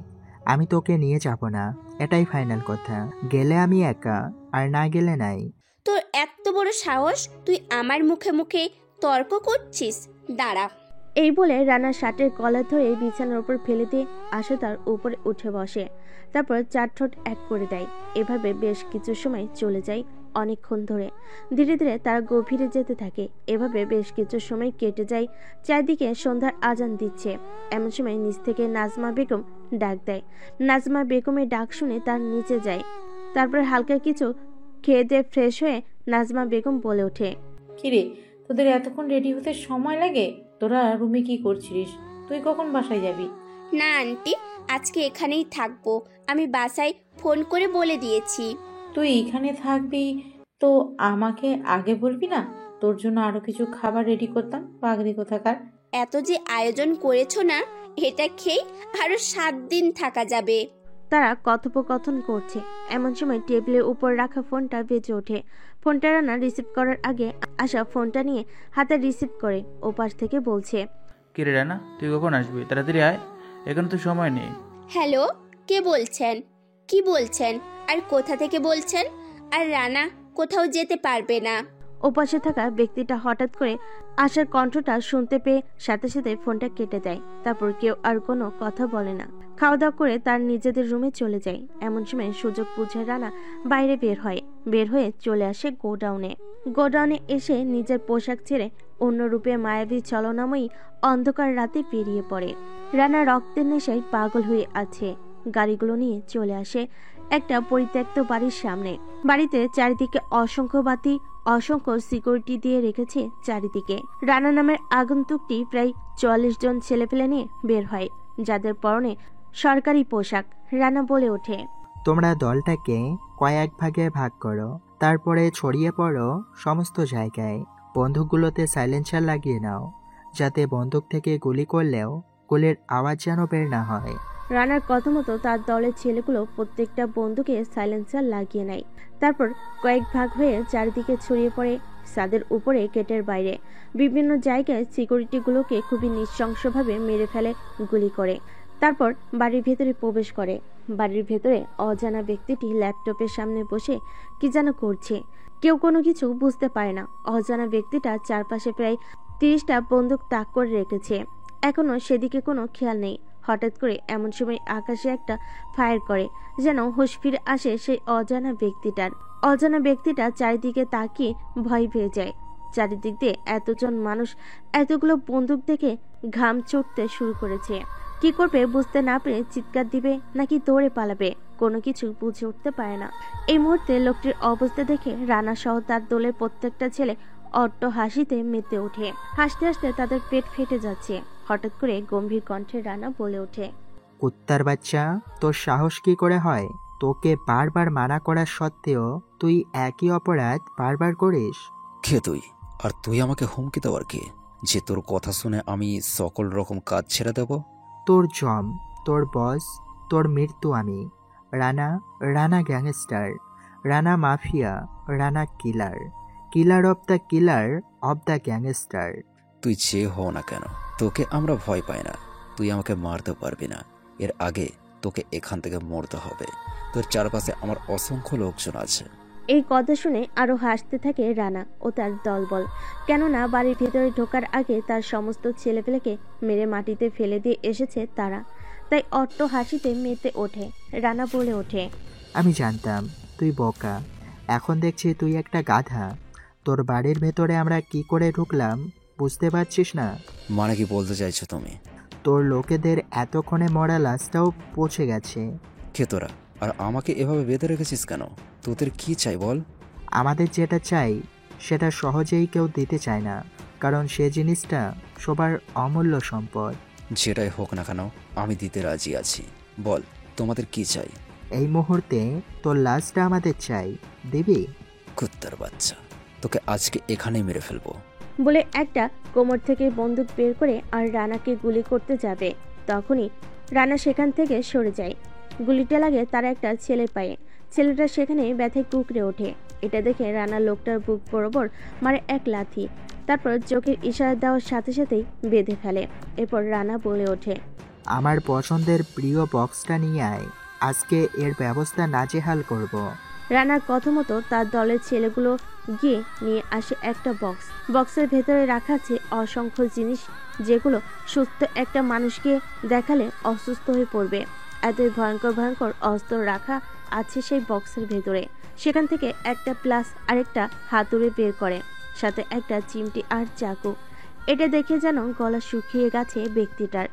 আমি তোকে নিয়ে যাব না, এটাই ফাইনাল কথা। গেলে আমি একা, আর না গেলে নাই। তোর এত বড় সাহস, তুই আমার মুখে মুখে তর্ক করছিস? দাঁড়া। এই বলে রানা শার্টের কলার ধরে বিছানার উপর ফেলে দিয়ে আশা তার উপরে উঠে বসে। তারপর চার ঠোঁট এক করে দেয়। এভাবে বেশ কিছু সময় চলে যায়, অনেকক্ষণ ধরে। ধীরে ধীরে তারা গভীরে যেতে থাকে। এভাবে বেশ কিছু সময় কেটে যায়। চারদিকে সন্ধ্যার আজান দিচ্ছে। এমন সময় নিচ থেকে নাজমা বেগম ডাক দেয়। নাজমা বেগমের ডাক শুনে তার নিচে যায়। তারপর হালকা কিছু খেয়ে দিয়ে ফ্রেশ হয়ে নাজমা বেগম বলে ওঠে, কিরে, তোদের এতক্ষণ রেডি হতে সময় লাগে? তোরা রুমে কি করছিস? তুই কখন বাসায় যাবি? না আন্টি, আজকে এখানেই থাকবো। আমি বাসায় ফোন করে বলে দিয়েছি। তুই এখানে থাকবি তো আমাকে আগে বলবি না? তোর জন্য আরো কিছু খাবার রেডি করতাম, পাগড়ি কোথাকার। এত যে আয়োজন করেছো না, এটা খেয়ে আরো 7 দিন থাকা যাবে। তারা কথোপকথন করছে। এমন সময় টেবিলের উপর রাখা ফোনটা বেজে ওঠে। ফোনটা রানা রিসিভ করার আগে আশা ফোনটা নিয়ে হাতে রিসিভ করে ওপাশ থেকে বলছে, কিরে রানা, তুই কখন আসবি? তাড়াতাড়ি আয়, এখানে তো সময় নেই। হ্যালো, কে বলছেন? কি বলছেন? আর কোথা থেকে বলছেন? আর রানা কোথাও যেতে পারবে না। ওপাশে থাকা ব্যক্তিটা হঠাৎ করে আশার কণ্ঠটা শুনতে পেয়ে সাথে সাথে ফোনটা কেটে দেয়। তারপর কেউ আর কোনো কথা বলে না। খাওয়া দাওয়া করে তার নিজেদের রুমে চলে যায়। এমন সময় সুযোগ বুঝে রানা বাইরে বের হয়ে চলে আসে গোডাউনে এসে নিজের পোশাক ছেড়ে অন্য রূপে মায়াবী চলনাময়ী অন্ধকার রাতে বেরিয়ে পড়ে। রানা রক্তের নেশায় পাগল হয়ে আছে। গাড়িগুলো নিয়ে চলে আসে একটা পরিত্যক্ত বাড়ির সামনে। বাড়িতে চারিদিকে অসংখ্য বাতি, অসংখ্য সিকিউরিটি দিয়ে রেখেছে চারিদিকে। রানা নামের আগন্তুকটি প্রায় 44 জন ছেলেপেলে নিয়ে বের হয়, যাদের পরনে সরকারি পোশাক। রানা বলে ওঠে, তোমরা দলটাকে কয়েক ভাগে ভাগ করো, তারপরে ছড়িয়ে পড়ো সমস্ত জায়গায়। বন্দুকগুলোতে সাইলেন্সার লাগিয়ে নাও, যাতে বন্দুক থেকে গুলি করলেও গুলির আওয়াজ যেন বের না হয়। রানার কথা মতো তার দলের ছেলেগুলো প্রত্যেকটা বন্দুকে সাইলেন্সার লাগিয়ে নেয়। তারপর কয়েক ভাগ হয়ে চারিদিকে ছড়িয়ে পড়ে ছাদের উপরে, গেটের বাইরে বিভিন্ন জায়গায় সিকিউরিটিগুলোকে খুবই নৃশংসভাবে মেরে ফেলে, গুলি করে। তারপর বাড়ির ভেতরে প্রবেশ করে। বাড়ির ভেতরে অজানা ব্যক্তিটি ল্যাপটপের সামনে বসে কি যেন করছে। কেউ কোনো কিছু বুঝতে পারে না। অজানা ব্যক্তিটা চারপাশে প্রায় 30টা বন্দুক তাক করে রেখেছে। এখনো সেদিকে কোনো খেয়াল নেই। হঠাৎ করে এমন সময় আকাশে একটা ফায়ার করে, যেন হুঁশ ফিরে আসে সেই অজানা ব্যক্তিটার। অজানা ব্যক্তিটা চারিদিকে তাকিয়ে ভয় পেয়ে যায়। চারিদিক দিয়ে এতজন মানুষ, এতগুলো বন্দুক দেখে ঘাম চড়তে শুরু করেছে। কি করবে বুঝতে না পেরে চিৎকার দিবে নাকি দৌড়ে পালাবে, কোনো কিছু বুঝে উঠতে পারে না। এই মুহূর্তে লোকটির অবস্থা দেখে রানা সহ তার দলের প্রত্যেকটা ছেলে অট্ট হাসিতে মেতে ওঠে। হাসতে হাসতে তাদের পেট ফেটে যাচ্ছে। হঠাৎ করে গম্ভীর কণ্ঠে রানা বলে ওঠে, কুত্তার বাচ্চা, তোর সাহস কি করে হয়? তোকে বারবার মানা করা সত্ত্বেও তুই একই অপরাধ বারবার করিস। কে তুই? আর তুই আমাকে হুমকি দেওয়ার কে, যে তোর কথা শুনে আমি সকল রকম কাজ ছেড়ে দেব? তোর জম, তোর বস, তোর মৃত্যু আমি। Rana gangster, Rana mafia, Rana killer, killer of the killer of the gangster. তুই যে হও না কেন, তোকে আমরা ভয় পাই না। তুই আমাকে মারতে পারবি না। এর আগে তোকে এখান থেকে মরতে হবে। তোর চারপাশে আমার অসংখ্য লোকজন আছে। এই কথা শুনে আরো হাসতে থাকে রানা ও তার দলবল। কেননা বাড়ির ভেতরে ঢোকার আগে তার সমস্ত ছেলেপেলেকে মেরে মাটিতে ফেলে দিয়ে এসেছে তারা, তাই অট্ট হাসিতে মেতে ওঠে। রানা বলে ওঠে, আমি জানতাম তুই বোকা, এখন দেখছি তুই একটা গাধা। তোর বাড়ির ভেতরে আমরা কি করে ঢুকলাম বুঝতে পারছিস না? মানে কি বলতে চাইছো তুমি? তোর লোকেদের এতক্ষণে মরা লাশটাও পৌঁছে গেছে। কে তোরা? আর আমাকে এভাবে বেঁধে রেখেছিস কেন? তোদের কি চাই বল? আমাদের যেটা চাই সেটা সহজেই কেউ দিতে চায় না, কারণ সে জিনিসটা সবার অমূল্য সম্পদ। যেটাই হোক না কেন আমি দিতে রাজি আছি। বল, তোমাদের কি চাই? এই মুহূর্তে তোর লাশটা আমাদের চাই, দিবি? কুত্তার বাচ্চা, তোকে আজকে এখানেই মেরে ফেলবো। বলে একটা কোমর থেকে বন্দুক বের করে আর রানাকে গুলি করতে যাবে। তখনই রানা সেখান থেকে সরে যায়। গুলিটা লাগে তার একটা ছেলের পায়ে। ছেলেটা সেখানে ব্যথায় কুঁকড়ে ওঠে। এটা দেখে রানা লোকটার বুক বরাবর মারে এক লাথি, তারপর চোখের ইশারা দেওয়ার সাথে সাথেই বেঁধে ফেলে। এরপর রানা বলে ওঠে, আমার পছন্দের প্রিয় বক্সটা নিয়ে আয়, আজকে এর ব্যবস্থা নাজেহাল করব। রানার কথা মতো তার দলের ছেলেগুলো গিয়ে নিয়ে আসে একটা বক্স। বক্সের ভেতরে রাখা আছে অসংখ্য জিনিস, যেগুলো সুস্থ একটা মানুষকে দেখালে অসুস্থ হয়ে পড়বে। এতই ভয়ঙ্কর ভয়ঙ্কর অস্ত্র রাখা আছে সেই বক্সের ভেতরে। সেখান থেকে একটা প্লাস আরেকটা হাতুড়ে বের করে, সাথে একটা চিমটি আর চাকু। এটা দেখে যেন গলা শুকিয়ে গেছে ব্যক্তিটার।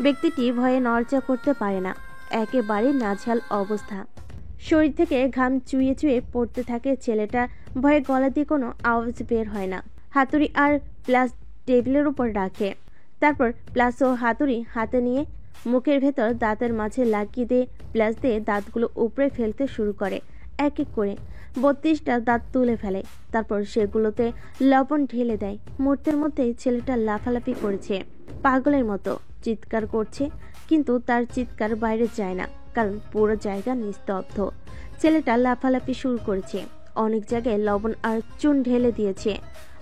ব্যক্তিটি ভয়ে নড়চড় করতে পারে না, একেবারে নাজেহাল অবস্থা। শরীর থেকে ঘাম চুইয়ে চুইয়ে পড়তে থাকে ছেলেটা। ভয়ে গলা দিয়ে কোনো আওয়াজ বের হয় না। হাতুড়ি আর প্লাস টেবিলের উপর রাখে, তারপর প্লাস ও হাতুড়ি হাতে নিয়ে মুখের ভেতর দাঁতের মাঝে লাগিয়ে দিয়ে প্লাস দিয়ে দাঁতগুলো উপরে ফেলতে শুরু করে। এক এক করে 32টা দাঁত তুলে ফেলে, তারপর সেগুলোতে লবণ ঢেলে দেয়। মুহূর্তের মধ্যেই ছেলেটা লাফালাফি করেছে, পাগলের মতো চিৎকার করছে, কিন্তু তার চিৎকার বাইরে যায় না, কারণ পুরো জায়গা নিস্তব্ধ। ছেলেটা লাফালাফি শুরু করেছে, অনেক জায়গায় লবণ আর চুন ঢেলে দিয়েছে।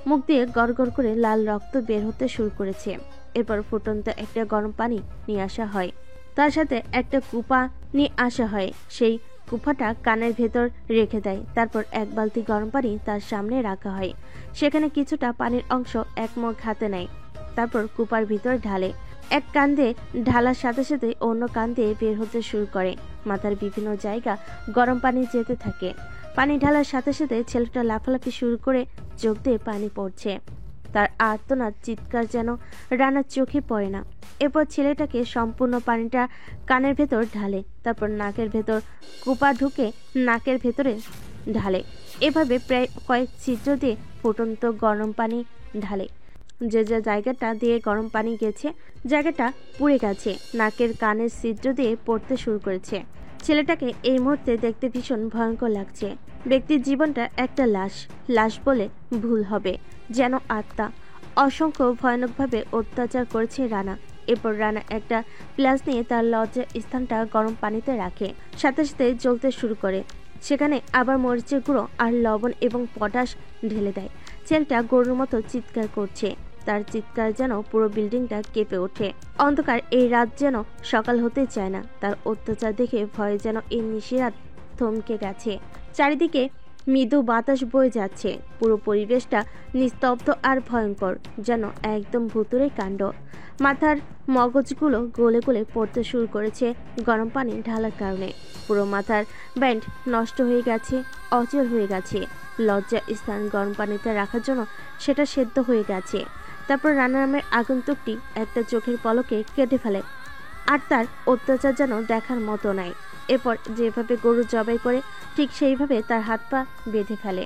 মুখ দিয়ে গড়গড় করে লাল রক্ত বের হতে শুরু করেছে। এরপর ফুটন্ত একটা গরম পানি নিয়ে আসা হয়, তার সাথে একটা কুপা নিয়ে আসা হয়। সেই কুপাটা কানের ভেতর রেখে দেয়। তারপর এক বালতি গরম পানি তার সামনে রাখা হয়। সেখানে কিছুটা পানির অংশ এক মগ হাতে নেয়, তারপর কুপার ভিতর ঢালে। এক কান দিয়ে ঢালার সাথে সাথে অন্য কান দিয়ে বের হতে শুরু করে। মাথার বিভিন্ন জায়গা গরম পানি যেতে থাকে। পানি ঢালার সাথে সাথে ছেলেটা লাফালাফি শুরু করে, চোখ দিয়ে পানি পড়ছে। তার আর্তনাদ চিৎকার যেন রানার চোখে পড়ে না। এরপর ছেলেটাকে সম্পূর্ণ পানিটা কানের ভেতর ঢালে, তারপর নাকের ভেতর কুপা ঢুকে নাকের ভেতরে ঢালে। এভাবে প্রায় কয়েক ছিদ্র দিয়ে ফুটন্ত গরম পানি ঢালে। যে যে জায়গাটা দিয়ে গরম পানি গেছে জায়গাটা পুড়ে গেছে, নাকের কানের ছিদ্র দিয়ে পড়তে শুরু করেছে। ছেলেটাকে এই মুহূর্তে দেখতে ভীষণ ভয়ঙ্কর লাগছে। ব্যক্তির জীবনটা একটা লাশ বলে ভুল হবে, যেন আত্মা। অসংখ্য ভয়ানকভাবে অত্যাচার করেছে রানা। এরপর রানা একটা প্লাস নিয়ে তার লজ্জার স্থানটা গরম পানিতে রাখে, সাথে সাথে জ্বলতে শুরু করে। সেখানে আবার মরিচের গুঁড়ো আর লবণ এবং পটাশ ঢেলে দেয়। ছেলেটা গরুর মতো চিৎকার করছে, তার চিৎকার যেন পুরো বিল্ডিংটা কেঁপে ওঠে। অন্ধকার এই রাত যেন সকাল হতে চায় না। তার অত্যাচার দেখে ভয়ে যেন এই নিশিরাত থমকে গেছে। চারিদিকে মৃদু বাতাস বয়ে যাচ্ছে। পুরো পরিবেশটা নিস্তব্ধ আর ভয়ঙ্কর, যেন একদম ভুতুড়ে কাণ্ড। মাথার মগজগুলো গলে গলে পড়তে শুরু করেছে গরম পানি ঢালার কারণে। পুরো মাথার ব্যান্ড নষ্ট হয়ে গেছে, অচল হয়ে গেছে। লজ্জা স্থান গরম পানিতে রাখার জন্য সেটা সেদ্ধ হয়ে গেছে। তারপর রানা নামের আগন্তুকটি একটা চোখের পলকে কেটে ফেলে, আর তার অত্যাচার যেন দেখার মতো নাই। এরপর যেভাবে গরু জবাই করে ঠিক সেইভাবে তার হাত পা বেঁধে ফেলে।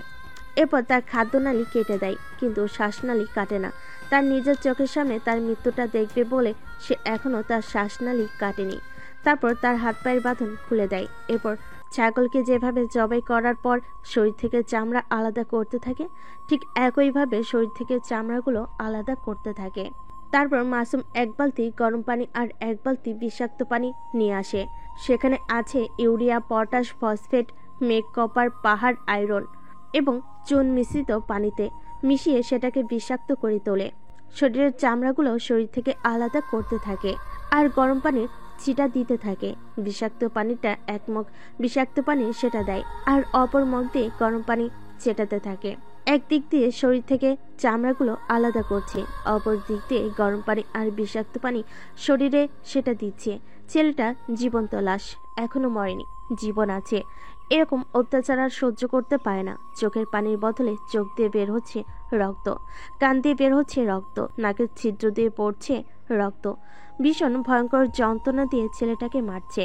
এরপর তার খাদ্যনালী কেটে দেয়, কিন্তু শ্বাসনালী কাটে না। তার নিজের চোখের সামনে তার মৃত্যুটা দেখবে বলে সে এখনও তার শ্বাসনালী কাটেনি। তারপর তার হাত পায়ের বাঁধন খুলে দেয়। এরপর ছাগলকে যেভাবে জবাই করার পর শরীর থেকে চামড়া আলাদা করতে থাকে, ঠিক একইভাবে শরীর থেকে চামড়াগুলো আলাদা করতে থাকে। তারপর মাসুম এক বালতি গরম পানি আর এক বালতি বিষাক্ত পানি নিয়ে আসে। সেখানে আছে ইউরিয়া, পটাশ, ফসফেট, মেঘ, কপার, পাহাড়, আয়রন এবং চুন মিশ্রিত পানিতে মিশিয়ে সেটাকে বিষাক্ত করে তোলে। শরীরের চামড়াগুলো শরীর থেকে আলাদা করতে থাকে আর গরম পানির ছিটা দিতে থাকে। বিষাক্ত পানিটা এক মগ বিষাক্ত পানি সেটা দেয়, আর অপর মগ দিয়ে গরম পানি ছেটাতে থাকে। একদিক দিয়ে শরীর থেকে চামড়াগুলো আলাদা করছে, অপর দিক দিয়ে গরম পানি আর বিষাক্ত পানি শরীরে সেটা দিচ্ছে। ছেলেটা জীবন্ত লাশ, এখনো মরেনি, জীবন আছে। এরকম অত্যাচার আর সহ্য করতে পারে না। চোখের পানির বদলে চোখ দিয়ে বের হচ্ছে রক্ত, কান দিয়ে বের হচ্ছে রক্ত, নাকের ছিদ্র দিয়ে পড়ছে রক্ত। ভীষণ ভয়ঙ্কর যন্ত্রণা দিয়ে ছেলেটাকে মারছে।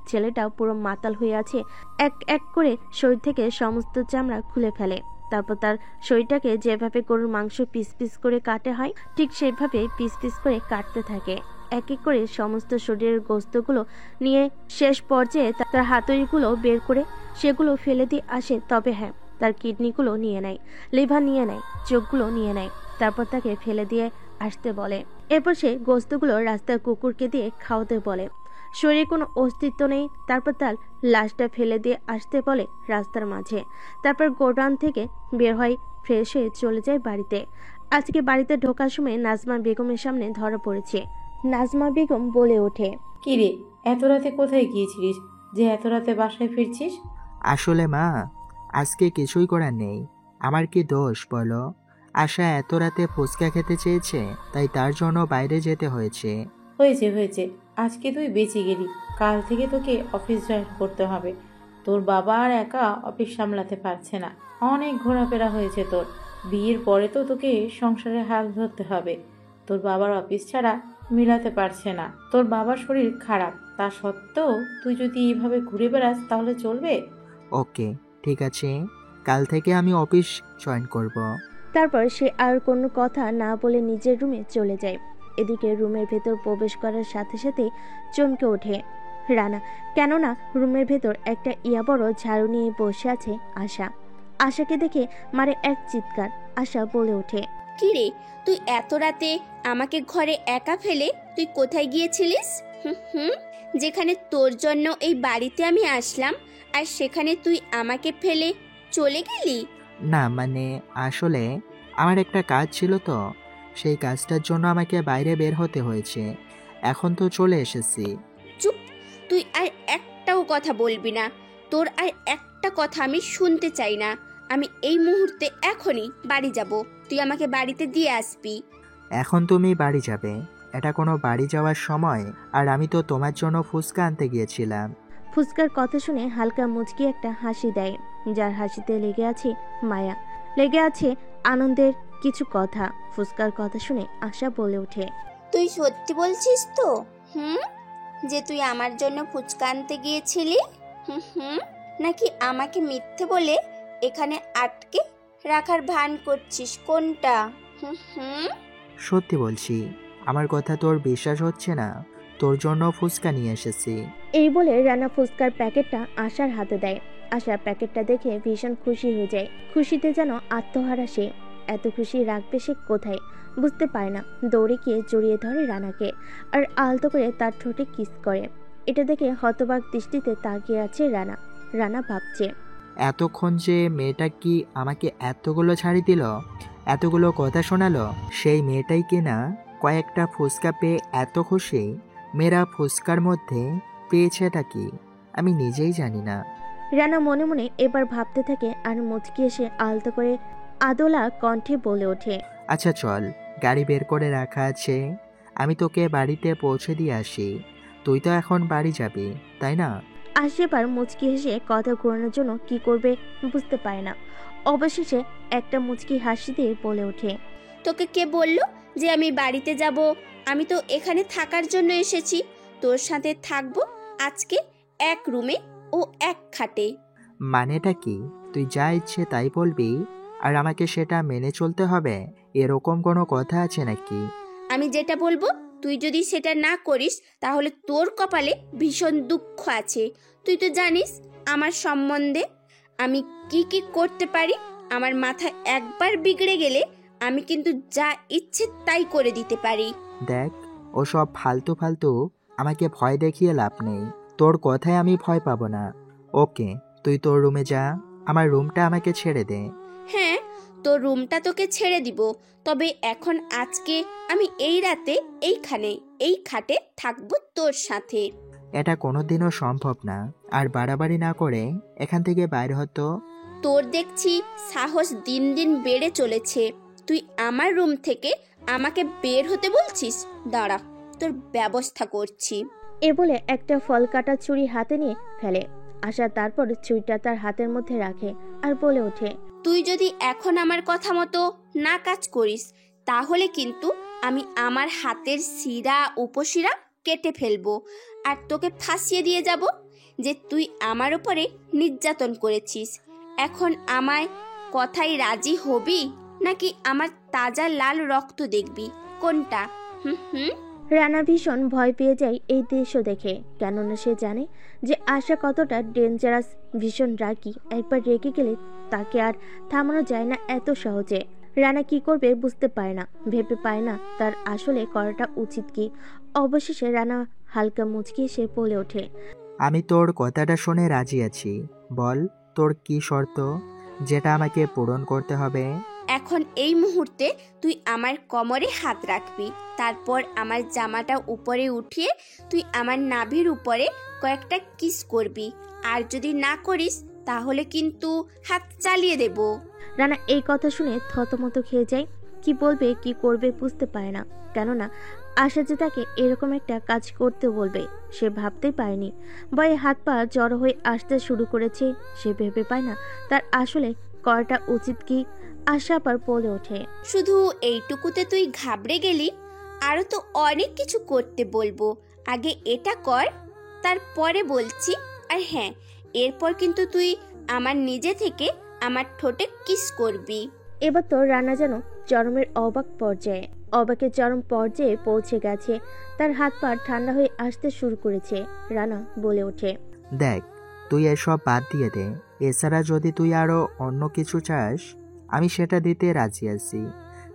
ছেলেটাও পুরো মাতাল হয়ে আছে। এক এক করে শরীর থেকে সমস্ত চামড়া খুলে ফেলে। তারপর তার শরীরটাকে যেভাবে গরুর মাংস পিস পিস করে কাটে হয়, ঠিক সেভাবে পিস পিস করে কাটতে থাকে। এক এক করে সমস্ত শরীরের গোস্তগুলো নিয়ে শেষ পর্যায়ে তার হাতুড়িগুলো বের করে সেগুলো ফেলে দিয়ে আসে। তবে হ্যাঁ, তার কিডনিগুলো নিয়ে নেয়, লিভার নিয়ে নেয়, চোখগুলো নিয়ে নেয়। তারপর তাকে ফেলে দিয়ে আসতে বলে। এরপর সে গোস্তগুলো রাস্তার কুকুরকে দিয়ে খাওয়াতে বলে। শরীরে কোনো অস্তিত্ব নেই। তারপর তার লাশটা ফেলে দিয়ে আসতে বলে রাস্তার মাঝে। তারপর গোডাউন থেকে বের হয়, ফ্রেশ হয়ে চলে যায় বাড়িতে। আজকে বাড়িতে ঢোকার সময় নাজমা বেগমের সামনে ধরা পড়েছে। নাজমা বেগম বলে ওঠে, কি রে, এত রাতে কোথায় গিয়েছিলিস যে এত রাতে বাসায় ফিরছিস? আসলে মা, আজকে কিছুই করার নেই। আমার কি দোষ বলো? আশা এত রাতে ফুচকা খেতে চেয়েছে, তাই তার জন্য বাইরে যেতে হয়েছে। হয়েছে হয়েছে, আজকে তুই বেঁচে গেলি। কাল থেকে তোকে অফিস জয়েন করতে হবে। তোর বাবা আর একা অফিস সামলাতে পারছে না, অনেক ঘোরাফেরা হয়েছে তোর। বিয়ের পরে তো তোকে সংসারে হাল ধরতে হবে। তোর বাবার অফিস ছাড়া মিলাতে পারছে না। তোর বাবার শরীর খারাপ, তা সত্ত্বেও তুই যদি এইভাবে ঘুরে বেড়াস তাহলে চলবে? ওকে, ঠিক আছে, কাল থেকে আমি অফিস জয়েন করব। তারপর সে আর কোনো কথা না বলে নিজের রুমে চলে যায়। এদিকে রুমের ভেতর প্রবেশ করার সাথে সাথে চমকে ওঠে রানা, কেননা রুমের ভেতর একটা ইয়া বড় ঝাড়ু নিয়ে বসে আছে আশা। আশাকে দেখে মারে এক চিৎকার। আশা বলে ওঠে, কি রে, তুই এত রাতে আমাকে ঘরে একা ফেলে তুই কোথায় গিয়েছিলিস? হুম, যেখানে তোর জন্য এই বাড়িতে আমি আসলাম, আর সেখানে তুই আমাকে ফেলে চলে গেলি? না মানে আসলে আমার একটা কাজ ছিল তো, সেই কাজটার জন্য আমাকে বাইরে বের হতে হয়েছে। এখন তো চলে এসেছি। চুপ, তুই আর একটাও কথা বলবি না। তোর আর একটা কথা আমি শুনতে চাই না। আমি এই মুহূর্তে এখনই বাড়ি যাব। তুই আমাকে বাড়িতে দিয়ে আসবি। এখন তুমি বাড়ি যাবে? এটা কোনো বাড়ি যাওয়ার সময়? আর আমি তো তোমার জন্য ফুচকা আনতে গিয়েছিলাম। ফুচকার কথা শুনে হালকা মুচকি একটা হাসি দেয়, যার হাসিতে লেগে আছে মায়া, লেগে আছে আনন্দের কিছু কথা। ফুচকার কথা শুনে আশা বলে ওঠে, তুই সত্যি বলছিস তো? যে তুই আমার জন্য ফুচকা আনতে গিয়েছিলি? নাকি আমাকে মিথ্যে বলে এখানে আটকে রাখার ভান করছিস? কোনটা? সত্যি বলছি, আমার কথা তোর বিশ্বাস হচ্ছে না? তোর জন্য ফুচকা নিয়ে এসেছি। এই বলে রানা ফুচকার প্যাকেটটা আশার হাতে দেয়। আশা প্যাকেটটা দেখে ভীষণ খুশি হয়ে যায়। খুশিতে যেন আত্মহারা সে। এত খুশি রাখবে সে কোথায়, বুঝতে পারে না। দৌড়ে গিয়ে জড়িয়ে ধরে রানাকে আর আলতো করে তার ঠোঁটে কিস করে। এটা দেখে হতবাক দৃষ্টিতে তাকিয়ে আছে রানা। রানা ভাবছে, এতক্ষণ যে মেয়েটা কি আমাকে এতগুলো ছাড়ি দিল, এতগুলো কথা শোনালো, সেই মেয়েটাই কিনা কয়েকটা ফুচকা পেয়ে এত খুশি। মেয়েরা ফুচকার মধ্যে পেয়েছেটা কি আমি নিজেই জানি না। রানা মনে মনে এবার ভাবতে থাকে আর মুচকি এসে আলতো করে আদোলা কণ্ঠে বলে ওঠে, আচ্ছা চল, গাড়ি বের করে রাখা আছে, আমি তোকে বাড়িতে পৌঁছে দিয়ে আসি। তুই তো এখন বাড়ি যাবি, তাই না? আশেপার মুচকি হেসে কথা ঘোরানোর জন্য কি করবে বুঝতে পারে না। অবশেষে একটা মুচকি হাসি দিয়ে বলে ওঠে, তোকে কে বলল যে আমি বাড়িতে যাব? আমি তো এখানে থাকার জন্য এসেছি। তোর সাথে থাকবো আজকে এক রুমে ও এক খাটে। মানেটা কি? তুই যা ইচ্ছে তাই বলবি আর আমাকে সেটা মেনে চলতে হবে, এরকম কোনো কথা আছে নাকি? আমি যেটা বলবো তুই যদি সেটা না করিস তাহলে তোর কপালে ভীষণ দুঃখ আছে। তুই তো জানিস আমার সম্বন্ধে আমি কি কি করতে পারি। আমার মাথা একবার বিগড়ে গেলে আমি কিন্তু যা ইচ্ছে তাই করে দিতে পারি। দেখ, ওসব ফালতু ফালতু আমাকে ভয় দেখিয়ে লাভ নেই। তোর কথায় আমি ভয় পাবো না। ওকে, তুই তোর রুমে যা, আমার রুমটা আমাকে ছেড়ে দে। হ্যাঁ, তোর রুমটা তোকে ছেড়ে দিব, তবে এখন আজকে আমি এই রাতে এইখানে এই খাটে থাকবো তোর সাথে। এটা কোনোদিনও সম্ভব না। আর বাড়াবাড়ি না করে এখান থেকে বাইরে হতো। তোর দেখছি সাহস দিন দিন বেড়ে চলেছে। তুই আমার রুম থেকে আমাকে বের হতে বলছিস? দাঁড়া, তোর ব্যবস্থা করছি। এ বলে একটা ফল কাটা ছুরি হাতে নিয়ে ফেলে। আশা তারপর ছুরিটা তার হাতের মধ্যে রাখে আর বলে ওঠে, তুই যদি এখন আমার কথা মতো না কাজ করিস তাহলে কিন্তু আমি আমার হাতের শিরা উপশিরা কেটে ফেলবো আর তোকে ফাঁসিয়ে দিয়ে যাব যে তুই আমার উপরে নির্যাতন করেছিস। এখন আমায় কথায় রাজি হবি নাকি আমার তাজা লাল রক্ত দেখবি? কোনটা? হুম। রানা ভীষণ ভয় পেয়ে যায় এই দৃশ্য দেখে, কেননা সে জানে যে আশা কতটা ডেঞ্জারাস, ভীষণ রাগী। একবার রেগে গেলে তাকে আর থামানো যায় না এত সহজে। রানা কি করবে বুঝতে পারে না, ভেবে পায় না তার আসলে করাটা উচিত কি। অবশেষে রানা হালকা মুচকি এসে বলে ওঠে, আমি তোর কথাটা শুনে রাজি আছি। বল, তোর কি শর্ত যেটা আমাকে পূরণ করতে হবে? এখন এই মুহূর্তে তুই আমার কোমরে হাত রাখবি, তারপর আমার জামাটা উপরে উঠিয়ে তুই আমার নাভির উপরে কয়েকটা কিস করবি, আর যদি না করিস তাহলে কিন্তু হাত চালিয়ে দেব। রানা এই কথা শুনে থতমত খেয়ে যায়। কি বলবে কি করবে বুঝতে পারে না, কেননা আশা যে তাকে এরকম একটা কাজ করতে বলবে সে ভাবতেই পারেনি। ভয়ে হাত পা জড়ো হয়ে আসতে শুরু করেছে। সে ভেবে পায় না তার আসলে করাটা উচিত কি। আশা আবার বলে ওঠে, শুধু এইটুকুতে তুই ঘাবড়ে গেলি? আরো তো অনেক কিছু করতে বলবো, আগে এটা কর, তারপরে বলছি। আর হ্যাঁ, এরপর কিন্তু তুই আমার নিজে থেকে আমার ঠোঁটে কিস করবি। এবার তো রানা যেন চরমের অবাকের চরম পর্যায়ে পৌঁছে গেছে। তার হাত পা ঠান্ডা হয়ে আসতে শুরু করেছে। রানা বলে ওঠে, দেখ, তুই এসব বাদ দিয়ে দে। এছাড়া যদি তুই আরো অন্য কিছু চাস আমি সেটা দিতে রাজি আছি,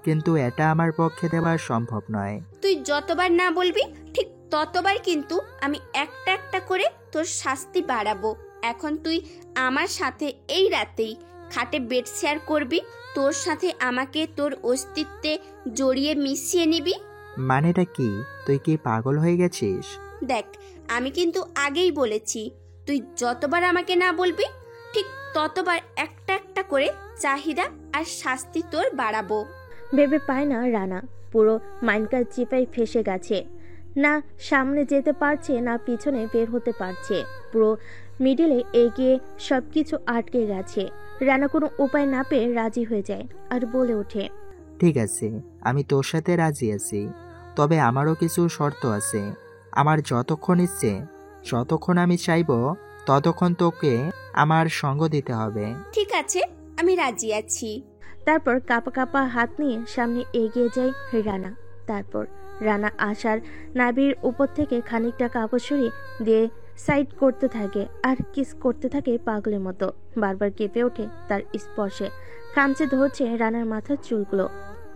কিন্তু এটা আমার পক্ষে দেওয়া সম্ভব নয়। তুই যতবার না বলবি ঠিক ততবার কিন্তু আমি একটা একটা করে তোর শাস্তি বাড়াবো। এখন তুই আমার সাথে এই রাতেই খাটে বেড শেয়ার করবি, তোর সাথে আমাকে তোর অস্তিত্বে জড়িয়ে মিশিয়ে নিবি। মানেটা কি? তুই কি পাগল হয়ে গেছিস? দেখ, আমি কিন্তু আগেই বলেছি তুই যতবার আমাকে না বলবি ঠিক ততবার একটা একটা করে চাহিদা আর শাস্তি তোর বাড়াবো। ভেবে পায় না রানা পুরো মাইনকার চিপাই ফেসে গেছে। না সামনে যেতে পারছে না পিছনে বের হতে পারছে। পুরো মিডিলে এগিয়ে সবকিছু আটকে গেছে। রানা কোনো উপায় না পেয়ে রাজি হয়ে যায় আর বলে ওঠে, ঠিক আছে, আমি তোর সাথে রাজি আছি, তবে আমারও কিছু শর্ত আছে। আমার যতক্ষণ ইচ্ছে, যতক্ষণ আমি চাইবো ততক্ষণ তোকে আমার সঙ্গ দিতে হবে। ঠিক আছে, আমি রাজি আছি। তারপর কাপা কাপা হাত নিয়ে সামনে এগিয়ে যায় রানা। তারপর রানা আশার নাভির উপর থেকে খানিকটা কাপড় সরিয়ে দিয়ে সাইড করতে থাকে আর কিস করতে থাকে পাগলের মতো। বারবার কেঁপে ওঠে তার স্পর্শে, খামচে ধরছে রানার মাথার চুলগুলো।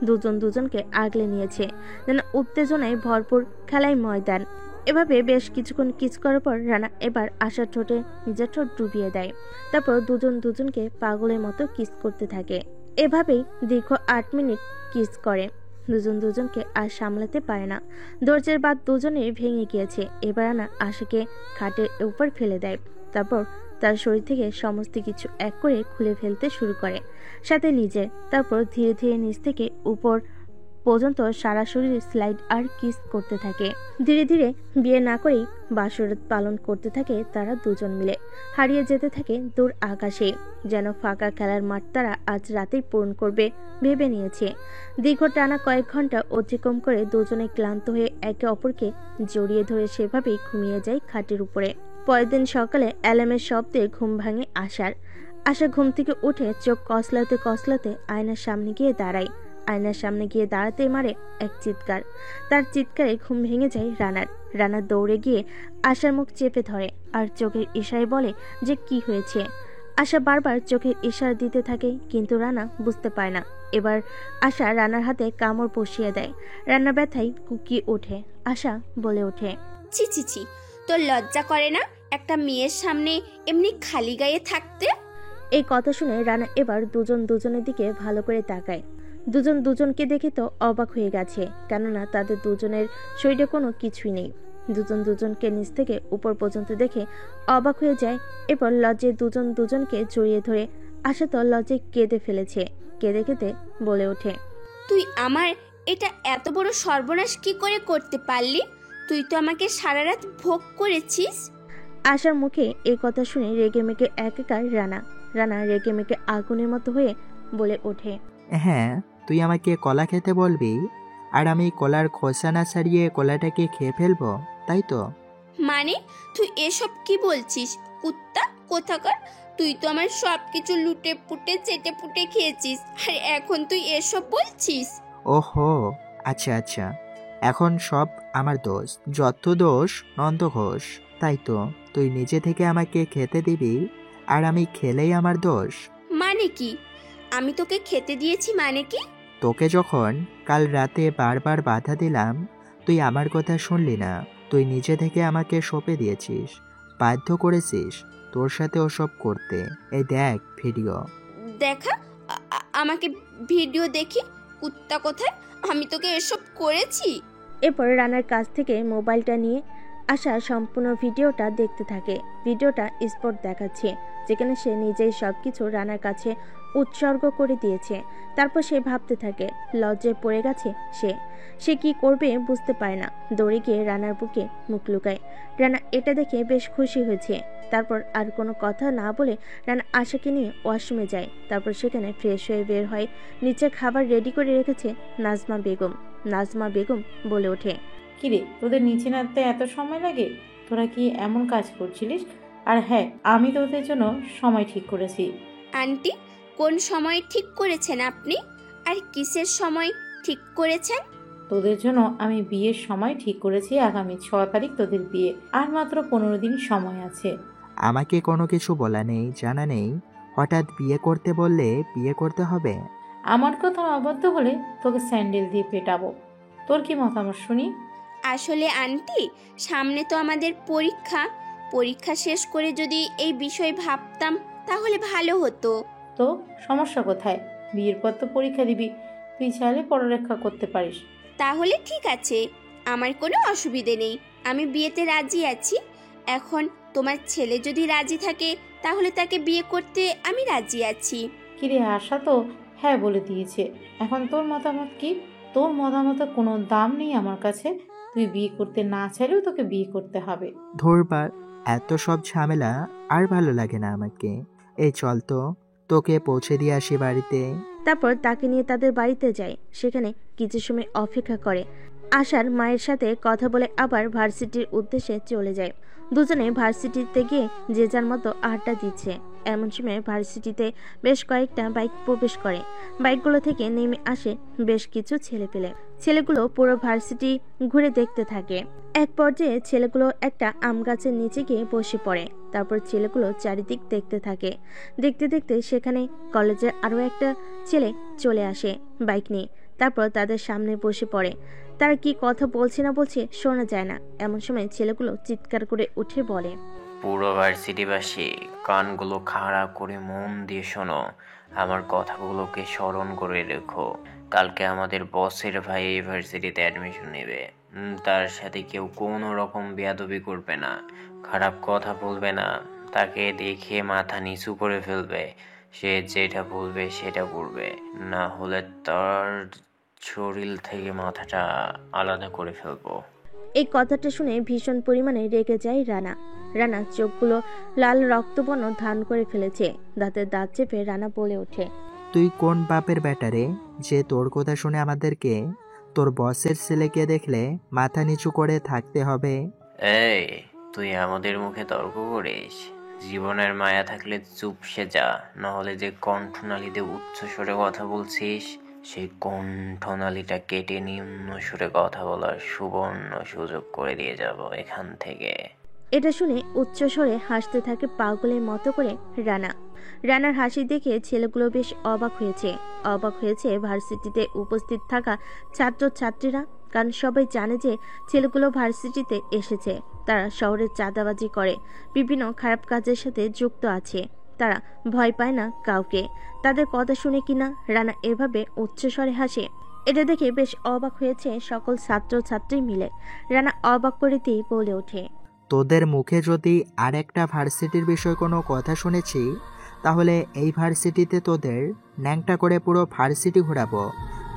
দুজন দুজনকে আগলে নিয়েছে, যেন উত্তেজনায় ভরপুর খেলায় ময়দান। এভাবে বেশ কিছুক্ষণ কিস করার পর রানা এবার আশার ঠোঁটে নিজের ঠোঁট ডুবিয়ে দেয়। তারপর দুজন দুজনকে পাগলের মতো কিস করতে থাকে। এভাবেই দীর্ঘ 8 মিনিট কিস করে। দুজন দুজনকে আর সামলাতে পারে না, ধৈর্যের বাদ দুজনে ভেঙে গিয়েছে। এবার রানা আশাকে খাটের উপর ফেলে দেয়, তারপর তার শরীর থেকে সমস্ত কিছু এক করে খুলে ফেলতে শুরু করে, সাথে নিজে। তারপর ধীরে ধীরে নিচ থেকে উপর পর্যন্ত সারা শরীর স্লাইড আর কিস করতে থাকে। ধীরে ধীরে বিয়ে না করেই বাসরাত পালন করতে থাকে তারা দুজন মিলে। হারিয়ে যেতে থাকে দূর আকাশে, যেন ফাঁকা খেলার মাঠ তারা আজ রাতেই পূরণ করবে ভেবে নিয়েছে। দীর্ঘ টানা কয়েক ঘন্টা অতিক্রম করে দুজনে ক্লান্ত হয়ে একে অপরকে জড়িয়ে ধরে সেভাবেই ঘুমিয়ে যায় খাটের উপরে। পরের দিন সকালে অ্যালার্মের শব্দে ঘুম ভাঙে আশার। আশা ঘুম থেকে উঠে চোখ কসলাতে কসলাতে আয়নার সামনে গিয়ে দাঁড়ায়। আয়নার সামনে গিয়ে দাঁড়াতে মারে এক চিৎকার। তার চিৎকারে ঘুম ভেঙে যায় রানার। রানা দৌড়ে গিয়ে আশার মুখ চেপে ধরে আর চোখের ইশারায় বলে যে কি হয়েছে। আশা বারবার চোখের ইশারা দিতে থাকে, কিন্তু রানা বুঝতে পায় না। এবার আশা রানার হাতে কামড় বসিয়ে দেয়। রান্না ব্যথায় কুকিয়ে ওঠে। আশা বলে ওঠে, ছি ছি ছি, তোর লজ্জা করে না একটা মেয়ের সামনে এমনি খালি গায়ে থাকতে? এই কথা শুনে রানা এবার দুজন দুজনের দিকে ভালো করে তাকায়। দুজন দুজনকে দেখে তো অবাক হয়ে গেছে, কেননা তাদের দুজনের শরীরে কোনো কিছুই নেই। দুজন দুজনকে নিচ থেকে উপর পর্যন্ত দেখে অবাক হয়ে যায়। এরপর লজ্জায় দুজন দুজনকে জড়িয়ে ধরে আশা তো লজ্জায় কেঁদে ফেলেছে। কেঁদে কেঁদে বলে ওঠে, তুই আমার এটা এত বড় সর্বনাশ কি করে করতে পারলি? তুই তো আমাকে সারা রাত ভোগ করেছিস। আশার মুখে এই কথা শুনে রেগে মেগে একাকার রানা। রানা রেগে মেগে আগুনের মতো হয়ে বলে ওঠে, হ্যাঁ, তুই আমাকে কলা খেতে বলবি আর আমি কলার খোসা না ছাড়িয়ে কলাটাকে খেয়ে ফেলবো, তাই তো? মানে তুই এসব কি বলছিস কুত্তা কোথাকার? তুই তো আমার সবকিছু লুটে পুটে চেটে পুটে খেয়েছিস, আর এখন তুই এসব বলছিস? ওহো, আচ্ছা আচ্ছা, এখন সব আমার দোষ। যত দোষ নন্দ ঘোষ, তাই তো? তুই নিজে থেকে আমাকে খেতে দিবি আর আমি খেলেই আমার দোষ? মানে কি? আমি তোকে খেতে দিয়েছি মানে কি? তোকে যখন কাল রাতে বারবার বাধা দিলাম, তুই আমার কথা শুনলি না। তুই নিজে থেকে আমাকে সঁপে দিয়েছিস, বাধ্য করেছিস তোর সাথে ওসব করতে। এই দেখ ভিডিও। দেখা আমাকে ভিডিও দেখি, কুত্তা কোথায়? আমি তোকে এসব করেছি? এরপর রানার কাছ থেকে মোবাইলটা নিয়ে আশা সম্পূর্ণ ভিডিওটা দেখতে থাকে। ভিডিওটা স্পট দেখাচ্ছে, যেখানে সে নিজেই সবকিছু রানার কাছে উৎসর্গ করে দিয়েছে। তারপর সে ভাবতে থাকে, লজ্জায় পড়ে গেছে সে কি করবে বুঝতে পারে না। দৌড়ে গিয়ে রানার বুকে মুখ লুকায়। রানা এটা দেখে বেশ খুশি হয়েছে। তারপর আর কোনো কথা না বলে রানা আশাকে নিয়ে ওয়াশরুমে যায়। তারপর সেখানে ফ্রেশ হয়ে বের হয়। নিচে খাবার রেডি করে রেখেছে নাজমা বেগম। নাজমা বেগম বলে ওঠে, কিরে, তোদের নিচে নামতে এত সময় লাগে? তোরা কি এমন কাজ করছিলিস? আর হ্যাঁ, আমি তোদের জন্য সময় ঠিক করেছি। আন্টি, কোন সময় ঠিক করেছেন আপনি? আর কিসের সময় ঠিক করেছেন? তোদের জন্য আমি বিয়ের সময় ঠিক করেছি। আগামী 6 তারিখ তোদের বিয়ে, আর মাত্র 15 দিন সময় আছে। আমাকে কোনো কিছু বলা নেই, জানা নেই, হঠাৎ বিয়ে করতে বললে বিয়ে করতে হবে? আমার কথা অবাধ্য হলে তোকে স্যান্ডেল দিয়ে পেটাবো। তোর কি মতামত শুনি? আসলে আন্টি, সামনে তো আমাদের পরীক্ষা শেষ করে যদি এই বিষয় ভাবতাম তাহলে ভালো হতো। তো সমস্যা কোথায়? বিয়ের পর তো পরীক্ষা দিবি, তুই চাইলে পড়ালেখা করতে পারিস। তাহলে ঠিক আছে, আমার কোনো অসুবিধে নেই, আমি বিয়েতে রাজি আছি। এখন তোমার ছেলে যদি রাজি থাকে তাহলে তাকে বিয়ে করতে আমি রাজি আছি। কিরে, আশা তো হ্যাঁ বলে দিয়েছে। এখন তোর মতামত কি? তোর মতামতের কোনো দাম নেই আমার কাছে। তুই বিয়ে করতে না চাইলেও তোকে বিয়ে করতে হবে। ধরবার এত সব ঝামেলা আর ভালো লাগে না আমাকে। এই চল তো, তোকে পৌঁছে দিয়ে আসি বাড়িতে। তারপর তাকে নিয়ে তাদের বাড়িতে যায়। সেখানে কিছু সময় অপেক্ষা করে। আশার মায়ের সাথে কথা বলে আবার ভার্সিটির উদ্দেশ্যে চলে যায়। দুজনে ভার্সিটিতে গিয়ে যে যার মতো আড্ডা দিচ্ছে। এমন সময় ভার্সিটিতে বেশ কয়েকটা বাইক প্রবেশ করে। বাইকগুলো থেকে নেমে আসে বেশ কিছু ছেলেপেলে। ছেলেগুলো পুরো ভার্সিটি ঘুরে দেখতে থাকে। এক পর্যায়ে ছেলেগুলো একটা আম গাছের নিচে গিয়ে বসে পড়ে। তারপর ছেলেগুলো চারিদিক দেখতে থাকে। দেখতে দেখতে সেখানে কলেজের আরো একটা ছেলে চলে আসে বাইক নিয়ে। তারপর তাদের সামনে বসে পড়ে। তারা কি কথা বলছে না বলছে শোনা যায় না। এমন সময় ছেলেগুলো চিৎকার করে উঠে বলে, পুরো ভার্সিটিবাসী কানগুলো খাড়া করে মন দিয়ে শোনো, আমার কথাগুলোকে স্মরণ করে রেখো। কালকে আমাদের বসের ভাই এই ভার্সিটিতে অ্যাডমিশন নেবে। তার সাথে কেউ কোনো রকম বেয়াদবি করবে না, খারাপ কথা বলবে না, তাকে দেখে মাথা নিচু করে ফেলবে। সে যেটা বলবে সেটা করবে, না হলে তার শরীর থেকে মাথাটা আলাদা করে ফেলবো। এই কথাটা শুনে ভীষণ পরিমাণে রেগে যায় রানা। রানার চোখগুলো লাল রক্তবর্ণ ধারণ করে ফেলেছে। দাঁতের দাঁত চেপে রানা বলে ওঠে, তুই কোন বাপের ব্যাটারে যে তোর কথা শুনে আমাদেরকে তোর বসের ছেলেকে দেখলে মাথা নিচু করে থাকতে হবে? এই, তুই আমাদের মুখে তর্ক করিস? জীবনের মায়া থাকলে চুপসে যা, নাহলে যে কণ্ঠনালীতে উচ্চ স্বরে কথা বলছিস সেই কণ্ঠনালীটা কেটে নিম্ন সুরে কথা বলার সুবর্ণ সুযোগ করে দিয়ে যাব এখান থেকে। এটা শুনে উচ্চস্বরে হাসতে থাকে পাগলের মতো করে রানা। রানার হাসি দেখে ছেলেগুলো বেশ অবাক হয়েছে ভার্সিটিতে উপস্থিত থাকা ছাত্রছাত্রীরা। কারণ সবাই জানে যে ছেলেগুলো ভার্সিটিতে এসেছে, তারা শহরে চাঁদাবাজি করে, বিভিন্ন খারাপ কাজের সাথে যুক্ত আছে। তারা ভয় পায় না কাউকে। তাদের কথা শুনে কিনা রানা এভাবে উচ্চস্বরে হাসে, এটা দেখে বেশ অবাক হয়েছে সকল ছাত্রছাত্রী মিলে। রানা অবাক করে দিয়ে বলে ওঠে, তোদের মুখে যদি আর একটা ভার্সিটির বিষয় কোনো কথা শুনেছি, তাহলে এই ভার্সিটিতে তোদের ন্যাংটা করে পুরো ভার্সিটি ঘোরাবো,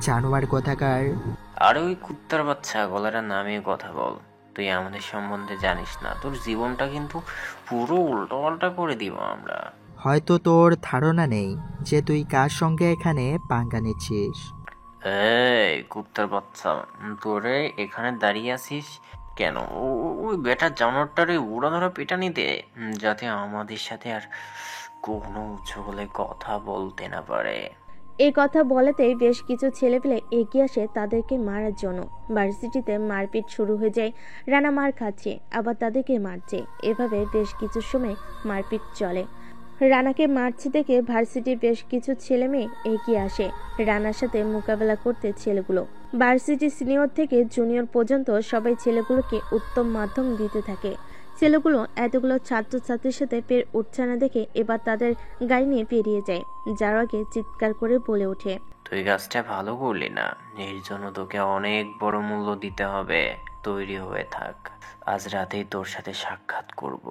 জানোয়ার কোথাকার। আর ওই কুত্তার বাচ্চা, গলাটা নামিয়ে কথা বল। তুই আমাদের সম্বন্ধে জানিস না, তোর জীবনটা কিন্তু পুরো উল্টোপাল্টা করে দিব আমরা। হয়তো তোর ধারণা নেই যে তুই কার সঙ্গে এখানে পাঙ্গা নিচ্ছিস। এই কুত্তার বাচ্চা, তোরে এখানে দাঁড়িয়ে আছিস কেন? ওই বেটার জানোয়ারটারে উড়া ধরা পেটানি দে, যাতে আমাদের সাথে আর কোনো উঁচু বলে কথা বলতে না পারে। এই কথা বলাতেই বেশ কিছু ছেলেপেলে এগিয়ে আসে তাদেরকে মারার জন্য। ভার্সিটিতে মারপিট শুরু হয়ে যায়। রানা মার খাচ্ছে, আবার তাদেরকে মারছে। এভাবে বেশ কিছু সময় মারপিট চলে। রানাকে মারছে দেখে ভার্সিটির বেশ কিছু ছেলে মেয়ে এগিয়ে আসে রানার সাথে মোকাবেলা করতে। ছেলেগুলো ভার্সিটি সিনিয়র থেকে জুনিয়র পর্যন্ত সবাই ছেলেগুলোকে উত্তম মাধ্যম দিতে থাকে। ছেলেগুলো এতগুলো ছাত্রছাত্রীর সাথে পেরে উঠছে না দেখে এবার তাদের গাড়ি নিয়ে পেরিয়ে যায়। যার আগে চিৎকার করে বলে ওঠে, তুই কাজটা ভালো করলি না, এর জন্য তোকে অনেক বড় মূল্য দিতে হবে। তৈরি হয়ে থাক, আজ রাতেই তোর সাথে সাক্ষাৎ করব।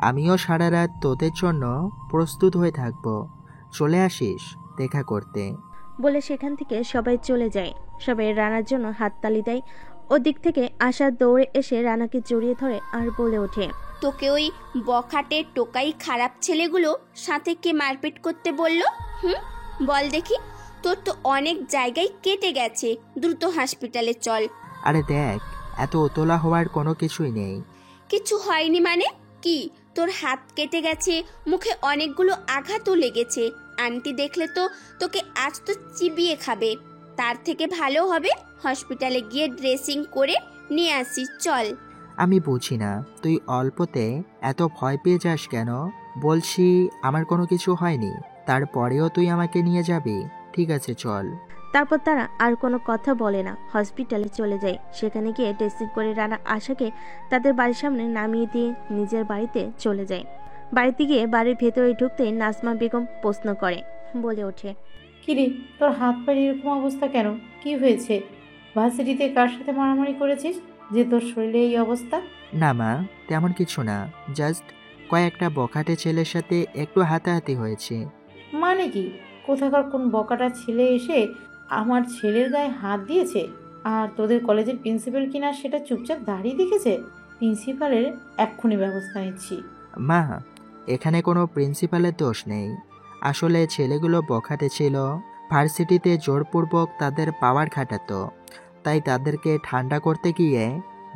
আমিও সারা রাত তোদের জন্য প্রস্তুত হয়ে থাকবো, চলে আসিস দেখা করতে। বলে সেখান থেকে সবাই চলে যায়। সবাই রানার জন্য হাততালি দেয়। ওদিক থেকে আশা দৌড়ে এসে রানাকে জড়িয়ে ধরে আর বলে ওঠে, তোকে ওই বখাটে টোকাই খারাপ ছেলেগুলো সাথে কে মারপিট করতে বলল? বল দেখি, তোর তো অনেক জায়গায় কেটে গেছে, দ্রুত হসপিটালে চল। আরে দেখ, এত উতলা হওয়ার কোনো কিছুই নেই। কিছু হয়নি মানে কি? তোর হাত কেটে গেছে, মুখে অনেকগুলো আঘাতও লেগেছে। আন্টি দেখলে তো তোকে আজ তো চিবিয়ে খাবে। তার থেকে ভালো হবে হসপিটালে গিয়ে ড্রেসিং করে নিয়ে আসিস, চল। আমি বুঝি না তুই অল্পতে এত ভয় পেয়ে যাস কেন? বলছি আমার কোনো কিছু হয়নি, তারপরেও তুই আমাকে নিয়ে যাবি? ঠিক আছে চল। তারপর তারা আর কোনো কথা বলে না, হসপিটালে চলে যায়। সেখানে গিয়ে ড্রেসিং করে রানা আশাকে তাদের বাড়ির সামনে নামিয়ে দিয়ে নিজের বাড়িতে চলে যায়। বাড়িতে গিয়ে বাড়ির ভেতরে ঢুকতেই নাজমা বেগম প্রশ্ন করে, বলে ওঠে, কিরে, তোর হাত পায়ের এরকম অবস্থা কেন? কি হয়েছে? ভার্সিটিতে কার সাথে মারামারি করেছিস যে তোর শরীরে এই অবস্থা? না মা, তেমন কিছু না, জাস্ট কয়েকটা বখাটে ছেলের সাথে একটু হাতাহাতি হয়েছে। মানে কি? কোথাকার কোন বকাটা ছেলে এসে আমার ছেলের গায়ে হাত দিয়েছে? আর তোদের কলেজের প্রিন্সিপাল কিনা সেটা চুপচাপ দাঁড়িয়ে দেখেছে? প্রিন্সিপালের এক্ষুনি ব্যবস্থা নিচ্ছি। মা, এখানে কোনো প্রিন্সিপালের দোষ নেই, আসলে ছেলেগুলো বখাটে ছিল, ভার্সিটিতে জোরপূর্বক তাদের পাওয়ার খাটাতো, তাই তাদেরকে ঠান্ডা করতে গিয়ে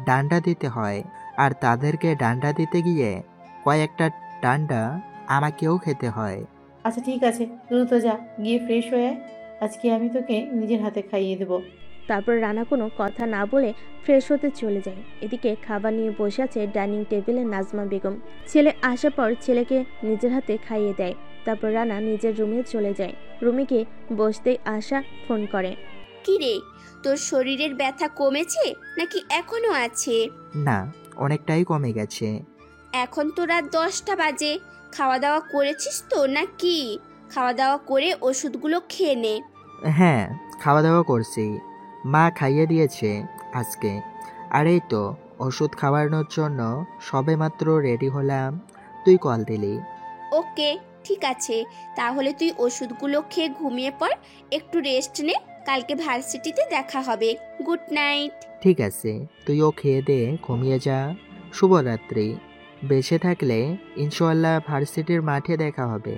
ডান্ডা দিতে হয়, আর তাদেরকে ডান্ডা দিতে গিয়ে কয়েকটা ডান্ডা আমাকেও খেতে হয়। আচ্ছা ঠিক আছে, দ্রুত যা, গিয়ে ফ্রেশ হয়ে আয়। আজকে আমি তোকে নিজের হাতে খাইয়ে দেবো। তারপর রানা কোনো কথা না বলে ফ্রেশ হতে চলে যায়। এদিকে খাবার নিয়ে বসে আছে ডাইনিং টেবিলে নাজমা বেগম। ছেলে আসার পর ছেলেকে নিজের হাতে খাইয়ে দেয়। তারপর রানা নিজের রুমে চলে যায়। রুমে গিয়ে বসতেই আশা ফোন করে, কি রে, তোর শরীরের ব্যথা কমেছে নাকি এখনো আছে? না, অনেকটাই কমে গেছে। এখন তো রাত 10টা বাজে, খাওয়া দাওয়া করেছিস তো নাকি? খাওয়া দাওয়া করে ওষুধগুলো খেয়ে নে। হ্যাঁ, খাওয়া দাওয়া করছি, মা খাইয়ে দিয়েছে আজকে। আর এই তো ওষুধ খাওয়ানোর জন্য সবেমাত্র রেডি হলাম, তুই কল দিলি। ওকে, ঠিক আছে, তাহলে তুই ওষুধগুলো খেয়ে ঘুমিয়ে পড়, একটু রেস্ট নে, কালকে ভার্সিটিতে দেখা হবে। Good night. ঠিক আছে, তুইও খেয়ে দে, ঘুমিয়ে যা। শুভরাত্রি। বেঁচে থাকলে ইনশাআল্লাহ ভার্সিটির মাঠে দেখা হবে।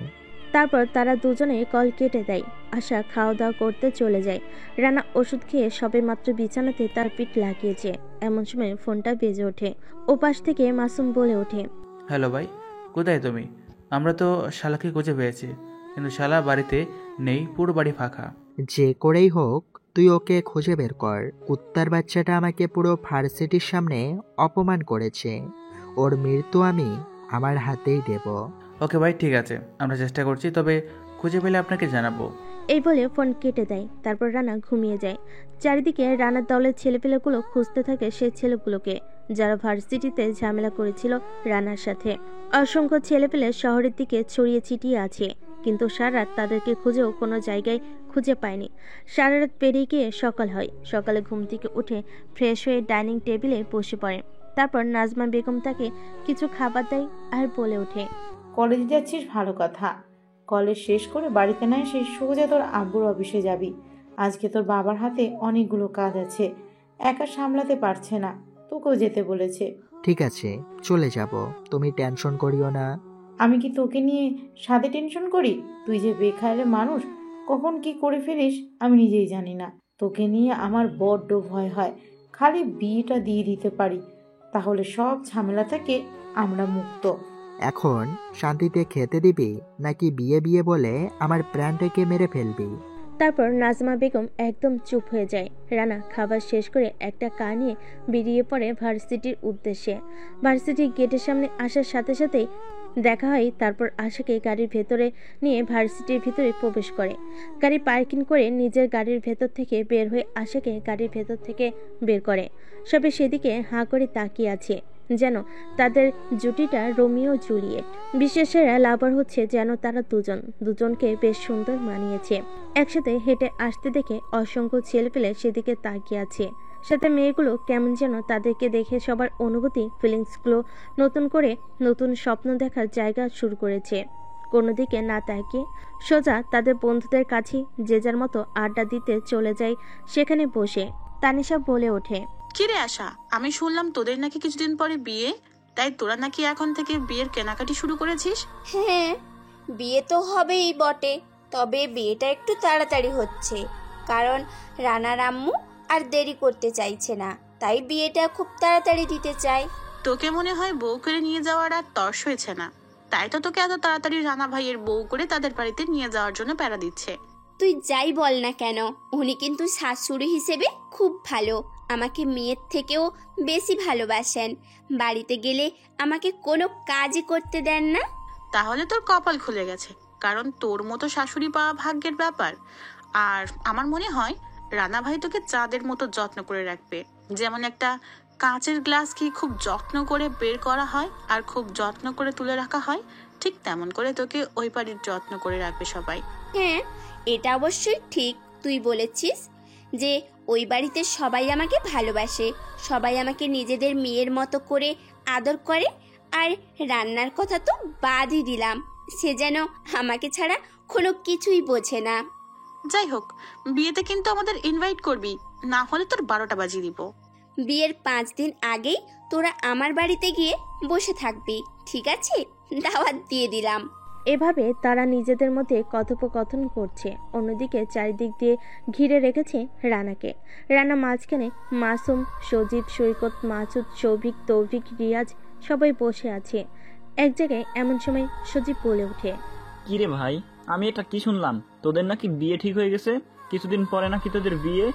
তারপর তারা দুজনে কল কেটে দেয়। আশা খাওয়া দাওয়া করতে চলে যায়। রানা ওষুধ খেয়ে সবে মাত্র বিছানাতে তার পিঠ লাগিয়েছে, এমন সময় ফোনটা বেজে ওঠে। ওপাশ থেকে মাসুম বলে ওঠে, হ্যালো ভাই, কোথায় তুমি? আমরা তো শালাকে খুঁজে পেয়েছি, কিন্তু শালা বাড়িতে নেই, পুরো বাড়ি ফাঁকা। যে করেই হোক তুই ওকে খুঁজে বের কর। কুত্তার বাচ্চাটা আমাকে পুরো ভার্সিটির সামনে অপমান করেছে। ওর মৃত্যু আমি আমার হাতেই দেব। ওকে ভাই, ঠিক আছে, আমরা চেষ্টা করছি, তবে খুঁজে পেলে আপনাকে জানাবো। এই বলে ফোন কেটে দেয়। তারপর রানা ঘুমিয়ে যায়। চারিদিকে রানার দলের ছেলেপেলেগুলো খুঁজতে থাকে সেই ছেলেগুলোকে যারা ভার্সিটিতে ঝামেলা করেছিল রানার সাথে। অসংখ্য ছেলেপেলে শহরের দিকে ছড়িয়ে ছিটিয়ে আছে, কিন্তু সারা রাত তাদেরকে খুঁজেও কোনো জায়গায় খুঁজে পায়নি। সারা রাত পেরিয়ে গিয়ে সকাল হয়। সকালে ঘুম থেকে উঠে ফ্রেশ হয়ে ডাইনিং টেবিলে বসে পড়ে। তারপর নাজমা বেগম তাকে কিছু খাবার দেয় আর বলে ওঠে, কলেজে যাচ্ছিস ভালো কথা, কলেজ শেষ করে বাড়িতে না এসে সোজা তোর আব্বুর অফিসে যাবি। আজকে তোর বাবার হাতে অনেকগুলো কাজ আছে, একা সামলাতে পারছে না, তোকেও যেতে বলেছে। ঠিক আছে, চলে যাব, তুমি টেনশন করিও না। আমি কি তোকে নিয়ে সাথে টেনশন করি? তুই যে বেখায়ালে মানুষ, কখন কি করে ফেলিস আমি নিজেই জানি না। তোকে নিয়ে আমার বড্ড ভয় হয়। খালি বিয়েটা দিয়ে দিতে পারি, তাহলে সব ঝামেলা থেকে আমরা মুক্ত। এখন শান্তিতে খেতে দিবি নাকি বিয়ে বিয়ে বলে আমার প্রাণটাকে মেরে ফেলবি? তারপর নাজমা বেগম একদম চুপ হয়ে যায়। রানা খাবার শেষ করে একটা কার নিয়ে বেরিয়ে পড়ে ভার্সিটির উদ্দেশ্যে। ভার্সিটির গেটের সামনে আসার সাথে সাথেই দেখা হয়। তারপর আশাকে গাড়ির ভেতরে নিয়ে ভার্সিটির ভিতরে প্রবেশ করে। গাড়ি পার্কিং করে নিজের গাড়ির ভেতর থেকে বের হয়ে আশাকে গাড়ির ভেতর থেকে বের করে। সবে সেদিকে হাঁ করে তাকিয়ে আছে, যেন তাদের জুটিটা রোমিও জুলিয়েট। বিশেষেরা লাভার হচ্ছে যেন তারা দুজনকে বেশ সুন্দর মানিয়েছে। একসাথে হেঁটে আসতে দেখে অসংখ্য ছেলেপেলে সেদিকে তাকিয়ে আছে। সাথে মেয়েগুলো কেমন যেন তাদেরকে দেখে সবার অনুভূতি, ফিলিংসগুলো নতুন করে নতুন স্বপ্ন দেখার জায়গা শুরু করেছে। কোনো দিকে না তাকিয়ে সোজা তাদের বন্ধুদের কাছে যে যার মতো আড্ডা দিতে চলে যায়। সেখানে বসে তানিশা বলে ওঠে, কিরে আশা, আমি শুনলাম তোদের নাকি কিছুদিন পরে বিয়ে, তাই তোরা নাকি এখন থেকে বিয়ের কেনাকাটি শুরু করেছিস? হ্যাঁ, বিয়ে তো হবেই বটে, তবে বিয়েটা একটু তাড়াতাড়ি হচ্ছে, কারণ রানার আম্মু আর দেরি করতে চাইছে না, তাই বিয়েটা খুব তাড়াতাড়ি দিতে চাই। তোকে মনে হয় বউ করে নিয়ে যাওয়ার আর তর্স হয়েছে না, তাই তো তোকে এত তাড়াতাড়ি রানা ভাইয়ের বউ করে তাদের বাড়িতে নিয়ে যাওয়ার জন্য প্যারা দিচ্ছে। তুই যাই বল না কেন, উনি কিন্তু শাশুড়ি হিসেবে খুব ভালো, আমাকে মেয়ের থেকেও বেশি ভালোবাসেন। বাড়িতে গেলে আমাকে কোনো কাজই করতে দেন না। তাহলে তোর কপাল খুলে গেছে, কারণ তোর মতো শাশুড়ি পাওয়া ভাগ্যের ব্যাপার। আর আমার মনে হয় রানা ভাই তোকে চাঁদের মতো যত্ন করে রাখবে। যেমন একটা কাঁচের গ্লাস কি খুব যত্ন করে বের করা হয় আর খুব যত্ন করে তুলে রাখা হয়, ঠিক তেমন করে তোকে ওই বাড়ির যত্ন করে রাখবে সবাই। হ্যাঁ, এটা অবশ্যই ঠিক। তুই বলেছিস যে ওই বাড়িতে সবাই আমাকে ভালোবাসে, সবাই আমাকে নিজেদের মেয়ের মতো করে আদর করে। আর রান্নার কথা তো বাদই দিলাম, সে যেন আমাকে ছাড়া কোনো কিছুই বোঝে না। যাই হোক, বিয়েতে কিন্তু আমাদের ইনভাইট করবি, না হলে তোর 12টা বাজিয়ে দিব। বিয়ের 5 দিন আগেই তোরা আমার বাড়িতে গিয়ে বসে থাকবি, ঠিক আছে? দাওয়াত দিয়ে দিলাম। এভাবে তারা নিজেদের মধ্যে কথোপকথন করছে। অন্যদিকে চারিদিক দিয়ে ঘিরে রেখেছে রানাকে। রানা মাঝখানে, মাসুম, সজীব, সৈকত, মাসুদ, সৌভিক, তৌভিক, রিয়াজ সবাই বসে আছে এক জায়গায়। এমন সময় সজীব বলে ওঠে, কিরে ভাই, আমি এটা কি শুনলাম, তোদের নাকি বিয়ে ঠিক হয়ে গেছে? কিছুদিন পরে নাকি তোদের বিয়ে?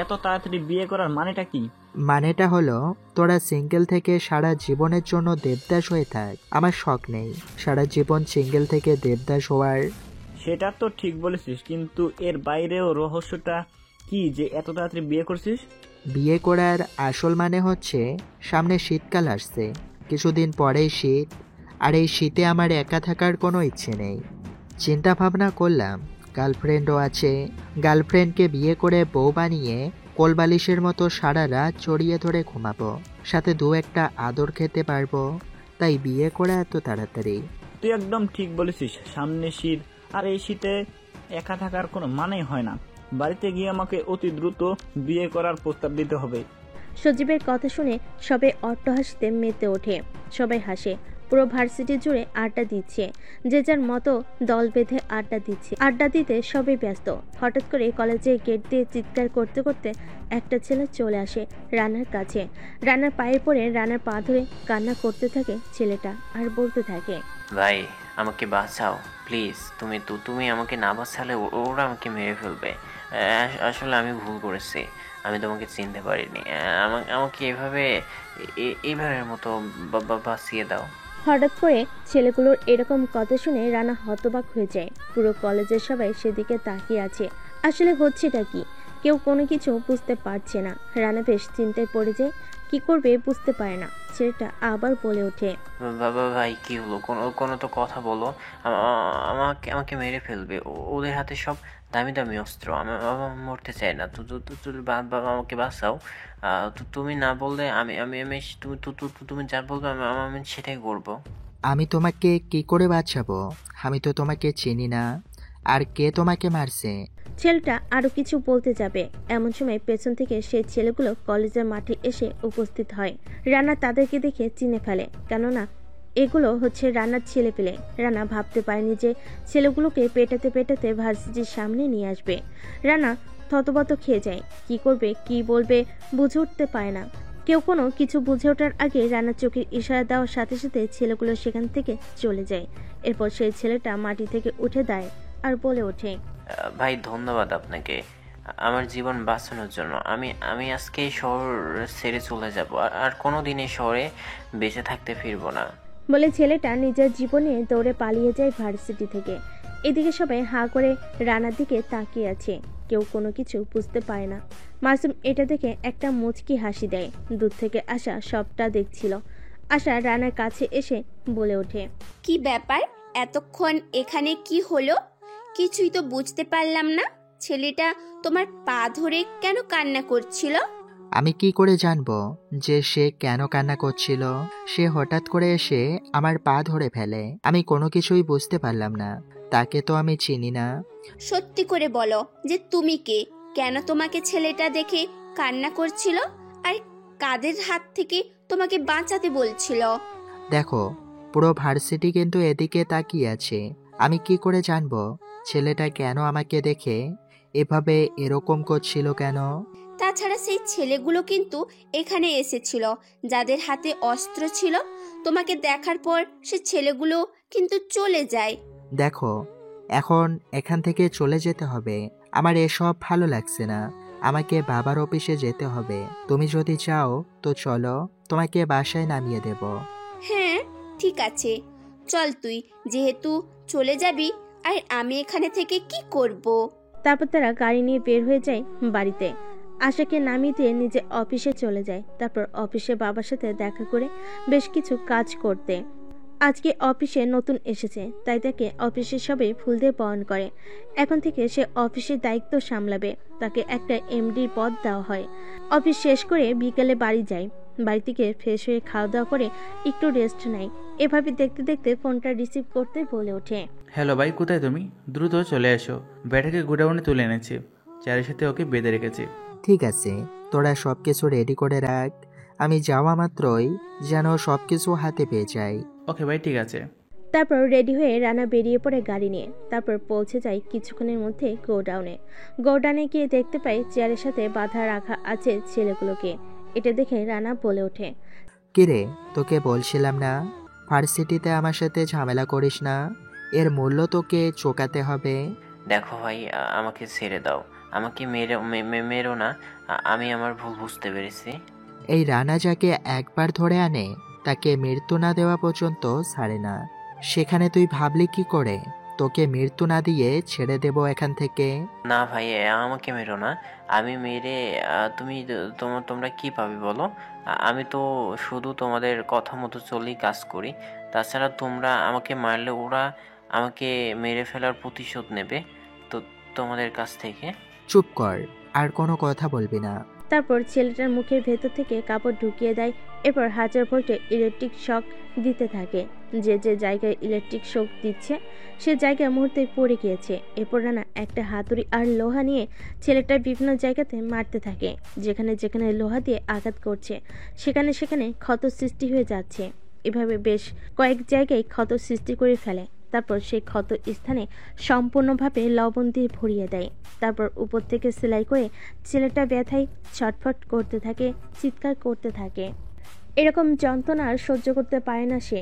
এত তাড়াতাড়ি বিয়ে করার মানেটা কি? মানেটা হলো তোরা সিঙ্গেল থেকে সারা জীবনের জন্য দেবদাস হয়ে থাক। আমার শখ নেই সারা জীবন সিঙ্গেল থেকে দেবদাস হওয়ার। সেটা তো ঠিক বলেছিস, কিন্তু এর বাইরেও রহস্যটা কি যে এত তাড়াতাড়ি বিয়ে করছিস? বিয়ে করার আসল মানে হচ্ছে সামনে শীতকাল আসছে, কিছুদিন পরেই শীত, আর এই শীতে আমার একা থাকার কোনো ইচ্ছে নেই। চিন্তা ভাবনা করলাম গার্লফ্রেন্ডও আছে, গার্লফ্রেন্ডকে বিয়ে করে বউ বানিয়ে কোলবালিশের মতো সারা রাত জড়িয়ে ধরে ঘুমাবো, সাথে 2-1টা আদর খেতে পারবো। তাই বিয়ে করে এত তাড়াতাড়ি। তুই একদম ঠিক বলেছিস, সামনে শীত, আর এই শীতে একা থাকার কোনো মানেই হয় না। বাড়িতে গিয়ে আমাকে অতি দ্রুত বিয়ে করার প্রস্তাব দিতে হবে। সজীবের কথা শুনে সবাই অট্টহাসিতে মেতে ওঠে। সবাই হাসে। পুরো ভার্সিটি জুড়ে আড্ডা দিচ্ছে, যে যার মতো দল বেঁধে আড্ডা দিচ্ছে। আড্ডা দিতে সবাই ব্যস্ত। হঠাৎ করে কলেজের গেট দিয়ে চিৎকার করতে করতে একটা ছেলে চলে আসে রানার কাছে। রানার পায়ে পড়ে রানার পা ধরে কান্না করতে থাকে ছেলেটা, আর বলতে থাকে, ভাই আমাকে বাঁচাও প্লিজ। তুমি আমাকে না বাঁচালে ওরা আমাকে মেরে ফেলবে। আসলে আমি ভুল করেছি, আমি তোমাকে চিনতে পারিনি। আমাকে এবারের মতো বাঁচিয়ে দাও। হঠাৎ করে ছেলেগুলোর এরকম কথা শুনে রানা হতবাক হয়ে যায়। পুরো কলেজের সবাই সেদিকে তাকিয়ে আছে। আসলে হচ্ছেটা কি, কেউ কোনো কিছু বুঝতে পারছে না। রানা বেশ চিন্তায় পড়ে যায়, কি করবে বুঝতে পারে না। ছেলেটা আবার বলে ওঠে, বাবা ভাই কি হলো? কোনো তো কথা বলো। আমাকে মেরে ফেলবে। ওদের হাতে সব দামি দামি অস্ত্র। আমি মরতে চাই না। বাবা আমাকে বাঁচাও। তুমি না বললে তুমি যা বলবে আমি সেটাই করবো। আমি তোমাকে কি করে বাঁচাবো? আমি তো তোমাকে চিনি না। আর কে তোমাকে মারছে? ছেলেটা আরো কিছু বলতে যাবে, এমন সময় পেছন থেকে সেই ছেলেগুলো কলেজের মাঠে এসে উপস্থিত হয়। রানা তাদেরকে দেখে চিনে ফেলে, কেননা এগুলো হচ্ছে রানার ছেলে পেলে। রানা ভাবতে পারেনি যে ছেলেগুলোকে পেটাতে পেটাতে ভার্সিটির সামনে নিয়ে আসবে। রানা থতবত খেয়ে যায়, কি করবে কি বলবে বুঝে উঠতে পারে না। কেউ কোনো কিছু বুঝে ওঠার আগে রানার চোখের ইশারা দেওয়ার সাথে সাথে ছেলেগুলো সেখান থেকে চলে যায়। এরপর সেই ছেলেটা মাটি থেকে উঠে দাঁড়ায় আর বলে ওঠে, ভাই ধন্যবাদ আপনাকে আমার জীবন বাঁচানোর জন্য। আমি আজকে শহর ছেড়ে চলে যাব, আর কোনোদিন এই শহরে বেঁচে থাকতে ফিরবো না। বলে ছেলেটা নিজের জীবনে দৌড়ে পালিয়ে যায় ভার্সিটি থেকে। এদিকে সবাই হাঁ করে রানার দিকে তাকিয়ে আছে, কেউ কোনো কিছু বুঝতে পারে না। মাসুম এটা দেখে একটা মুচকি হাসি দেয়। দূর থেকে আশা সবটা দেখছিল। আশা রানার কাছে এসে বলে ওঠে, কি ব্যাপার, এতক্ষণ এখানে কি হলো? কিছুই তো বুঝতে পারলাম না। ছেলেটা তোমার পা ধরে কেন কান্না করছিল? আমি কি করে জানবো যে সে কেন কান্না করছিল? সে হঠাৎ করে এসে আমার পা ধরে ফেলে। আমি কোনো কিছুই বুঝতে পারলাম না। তাকে তো আমি চিনি না। সত্যি করে বলো যে তুমি কে, কেন তোমাকে ছেলেটা দেখে কান্না করছিল, আর কাদের হাত থেকে তোমাকে বাঁচাতে বলছিল? দেখো, পুরো ভার্সিটি কিন্তু এদিকে তাকিয়ে আছে। আমি কি করে জানবো ছেলেটা কেন আমাকে দেখে এভাবে এরকম করছিল কেন? তাছাড়া সেই ছেলেগুলো কিন্তু এখানে এসেছিল, যাদের হাতে অস্ত্র ছিল। তোমাকে দেখার পর সে ছেলেগুলো কিন্তু চলে যায়। দেখো, এখন এখান থেকে চলে যেতে হবে। আমার এসব ভালো লাগছে না। আমাকে বাবার অফিসে যেতে হবে। তুমি যদি চাও তো চলো, তোমাকে বাসায় নামিয়ে দেব। হ্যাঁ ঠিক আছে, চল তুই, যেহেতু চলে যাবি, আর আমি এখানে থেকে কি করব? তারপর তারা গাড়ি নিয়ে বের হয়ে যায় বাড়িতে। আশাকে নামিয়ে দিয়ে নিজে অফিসে চলে যায়। তারপর অফিসে বাবার সাথে দেখা করে বেশ কিছু কাজ করতে। আজকে অফিসে নতুন এসেছে, তাই তাকে অফিসের সবাই ফুল দিয়ে বরণ করে। এখন থেকে সে অফিসের দায়িত্ব সামলাবে। তাকে একটা এমডির পদ দেওয়া হয়। অফিস শেষ করে বিকেলে বাড়ি যায়। বাড়ি থেকে ফ্রেশ হয়ে খাওয়া দাওয়া করে একটু রেস্ট নেয়। এভাবে দেখতে দেখতে ফোনটা রিসিভ করতে বলে ওঠে, হ্যালো ভাই, কোথায় তুমি? দ্রুত চলে এসো। ব্যাটাকে গোডাউনে তুলে এনেছি, চেয়ারের সাথে ওকে বেঁধে রেখেছি। ঠিক আছে, তোরা সব কিছু রেডি করে রাখ। আমি যাওয়া মাত্রই যেন সব কিছু হাতে পেয়ে যাই। ওকে ভাই, ঠিক আছে। তারপর রেডি হয়ে রানা বেরিয়ে পড়ে গাড়ি নিয়ে। তারপর পৌঁছে যায় কিছুক্ষণের মধ্যে গোডাউনে। গোডাউনে গিয়ে দেখতে পাই চেয়ারের সাথে বাঁধা রাখা আছে ছেলেগুলোকে। এটা দেখে রানা বলে ওঠে, কিরে, তোকে বলছিলাম না ভার্সিটিতে আমার সাথে ঝামেলা করিস না? এর মূল্য তোকে চোকাতে হবে। দেখো ভাই আমাকে ছেড়ে দাও। আমাকে মেরো না। আমি আমার ভুল বুঝতে পেরেছি। এই রানা যাকে একবার ধরে আনে তাকে মৃত্যু না দেওয়া পর্যন্ত ছাড়ে না। সেখানে তুই ভাবলি কি করে তোকে মৃত্যু না দিয়ে ছেড়ে দেব এখান থেকে? না ভাই আমাকে মেরো না। আমি মেরে তোমরা কি পাবে বলো? আমি তো শুধু তোমাদের কথা মতো চলেই কাজ করি। তাছাড়া তোমরা আমাকে মারলে ওরা আমাকে মেরে ফেলার প্রতিশোধ নেবে তো তোমাদের কাছ থেকে। চুপ কর, আর কোনো কথা বলবি না। তারপর ছেলেটার মুখের ভেতর থেকে কাপড় ঢুকিয়ে দেয়। এরপর 1000 ভোল্টে ইলেকট্রিক শক দিতে থাকে। যে যে জায়গায় ইলেকট্রিক শক দিচ্ছে সে জায়গায় মুহূর্তে পড়ে গিয়েছে। এরপর রানা একটা হাতুড়ি আর লোহা নিয়ে ছেলেটার বিভিন্ন জায়গাতে মারতে থাকে। যেখানে যেখানে লোহা দিয়ে আঘাত করছে সেখানে সেখানে ক্ষত সৃষ্টি হয়ে যাচ্ছে। এভাবে বেশ কয়েক জায়গায় ক্ষত সৃষ্টি করে ফেলে। তারপর সেই ক্ষত স্থানে সম্পূর্ণভাবে লবণ দিয়ে ভরিয়ে দেয়। তারপর উপর থেকে সেলাই করে ছেলেটা ব্যথায় ছটফট করতে থাকে, চিৎকার করতে থাকে। এরকম যন্ত্রণা আর সহ্য করতে পারে না সে।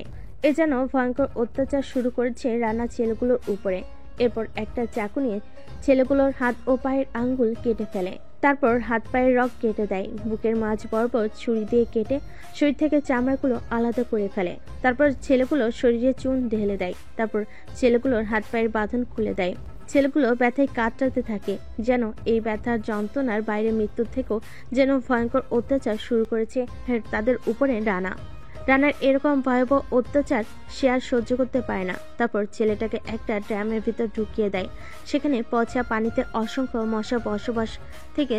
এ যেন ভয়ঙ্কর অত্যাচার শুরু করেছে রানা ছেলেগুলোর উপরে। এরপর একটা চাকু নিয়ে ছেলেগুলোর হাত ও পায়ের আঙ্গুল কেটে ফেলে। তারপর হাত পায়ের রগ কেটে দেয়। বুকের মাঝ বরাবর ছুরি দিয়ে কেটে শরীর থেকে চামড়াগুলো আলাদা করে ফেলে। তারপর ছেলেগুলো শরীরে চুন ঢেলে দেয়। তারপর ছেলেগুলোর হাত পায়ের বাঁধন খুলে দেয়। ছেলেগুলো ব্যথায় কাতরাতে থাকে। যেন এই ব্যথার যন্ত্রণার বাইরে মৃত্যুর থেকেও যেন ভয়ঙ্কর অত্যাচার শুরু করেছে তাদের উপরে রানার এরকম ভয়াবহ অত্যাচার সে আর সহ্য করতে পারে না। তারপর ছেলেটাকে একটা ড্রামের ভিতর ঢুকিয়ে দেয়। সেখানে পচা পানিতে অসংখ্য মশা বসবাস থেকে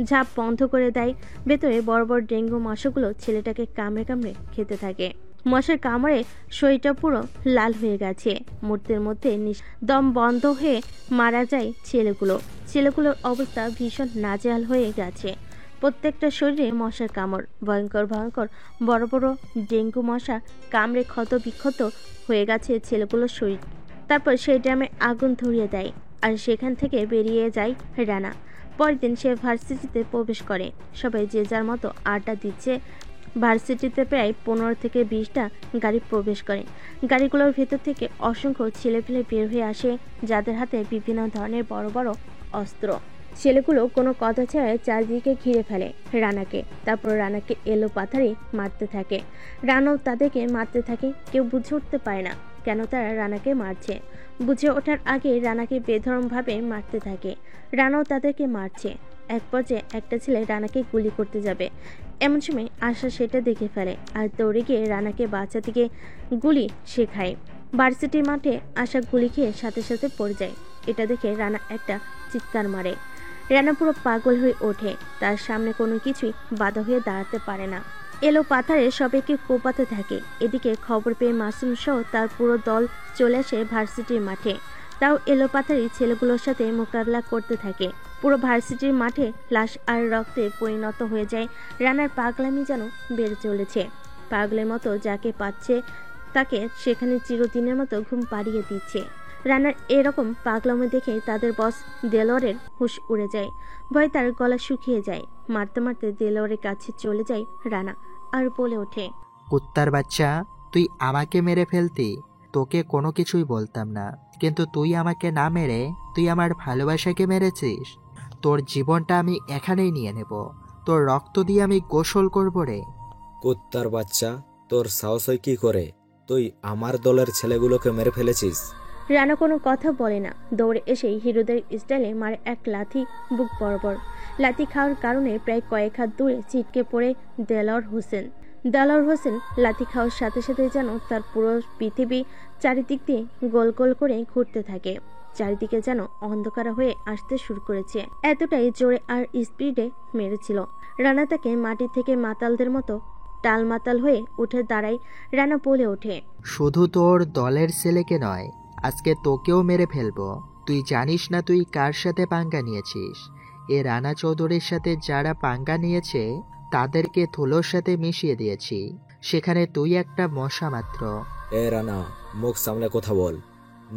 ঝাঁপ বন্ধ করে দেয়। ভেতরে বড় বড় ডেঙ্গু মশাগুলো ছেলেটাকে কামড়ে কামড়ে খেতে থাকে। মশার কামড়ে শরীরটা পুরো লাল হয়ে গেছে। মুহূর্তের মধ্যে দম বন্ধ হয়ে মারা যায় ছেলেগুলোর অবস্থা ভীষণ নাজেহাল হয়ে গেছে। প্রত্যেকটা শরীরে মশার কামড়, ভয়ঙ্কর ভয়ঙ্কর বড় বড় ডেঙ্গু মশা কামড়ে ক্ষত বিক্ষত হয়ে গেছে ছেলেগুলোর শরীর। তারপর সেই ড্রামে আগুন ধরিয়ে দেয় আর সেখান থেকে বেরিয়ে যায় রানা। পরের দিন সে ভার্সিটিতে প্রবেশ করে। সবাই যে যার মতো আড্ডা দিচ্ছে। ভার্সিটিতে প্রায় 15 থেকে 20টা গাড়ি প্রবেশ করে। গাড়িগুলোর ভেতর থেকে অসংখ্য ছেলেপেলে বের হয়ে আসে, যাদের হাতে বিভিন্ন ধরনের বড় বড় অস্ত্র। ছেলেগুলো কোনো কথা ছাড়াই চারদিকে ঘিরে ফেলে রানাকে। তারপর রানাকে এলো পাথারি মারতে থাকে। রানাও তাদেরকে মারতে থাকে। কেউ বুঝে উঠতে পারে না কেন তারা রানাকে মারছে। বুঝে ওঠার আগে রানাকে বেধড়কভাবে মারতে থাকে। রানাও তাদেরকে মারছে। এক পর্যায়ে একটা ছেলে রানাকে গুলি করতে যাবে। এমন সময় আশা সেটা দেখে ফেলে আর দৌড়ে গিয়ে রানাকে বাঁচাতে গিয়ে গুলি শেখায়। ভার্সিটির মাঠে আশা গুলি খেয়ে সাথে সাথে পড়ে যায়। এটা দেখে রানা একটা চিৎকার মারে। রানা পুরো পাগল হয়ে ওঠে। তার সামনে কোনো কিছুই বাধা হয়ে দাঁড়াতে পারে না। এলো পাথারে সবাইকে কোপাতে থাকে। এদিকে খবর পেয়ে মাসুম সহ তার পুরো দল চলে আসে ভার্সিটির মাঠে। তাও এলো পাথারি ছেলেগুলোর সাথে মোকাবিলা করতে থাকে। পুরো ভার্সিটির মাঠে লাশ আর রক্তে পরিণত হয়ে যায়। রানার পাগলামি যেন বেড়ে চলেছে। পাগলের মতো যাকে পাচ্ছে তাকে সেখানে চিরদিনের মতো ঘুম পাড়িয়ে দিচ্ছে। রানার এরকম পাগলামি দেখে তাদের বস দেলোয়ারের হুঁশ উড়ে যায়। ভয় তার গলা শুকিয়ে যায়। মারতে মারতে দেলোয়ারের কাছে চলে যায় রানা আর বলে ওঠে, কুত্তার বাচ্চা, তুই আমাকে মেরে ফেলতি, তোকে কোনো কিছুই বলতাম না, কিন্তু তুই আমাকে না মেরে তুই আমার ভালোবাসাকে মেরেছিস। তোর জীবনটা আমি এখানেই নিয়ে নেব। তোর রক্ত দিয়ে আমি গোসল করবো রে। কুত্তার বাচ্চা, তোর সাহস হয় কি করে? তুই আমার দলের ছেলেগুলোকে মেরে ফেলেছিস। রানা কোনো কথা বলে না। দৌড়ে এসে হিরোদের স্টাইলে মারে এক লাথি বুক বরাবর। লাথি খাওয়ার কারণে প্রায় কয়েক হাত দূরে ছিটকে পড়ে দেলোয়ার হোসেন লাথি খাওয়ার সাথে সাথে যেন তার পুরো পৃথিবী চারিদিক দিয়ে গোল গোল করে ঘুরতে থাকে। চারিদিকে যেন অন্ধকার হয়ে আসতে শুরু করেছে। এতটাই জোরে আর স্পিডে মেরেছিল। রানা তাকে মাটি থেকে মাতালদের মতো টালমাতাল হয়ে উঠে দাঁড়ায়। রানা বলে ওঠে, শুধু তোর দলের ছেলেকে নয়, আজকে তোকেও মেরে ফেলবো। তুই জানিস না তুই কার সাথে পাঙ্গা নিয়েছিস। এ রানা চৌধুরীর সাথে যারা পাঙ্গা নিয়েছে তাদেরকে ধুলোর সাথে মিশিয়ে দিয়েছি। সেখানে তুই একটা মশা মাত্র। এ রানা, মুখ সামলে কথা বল,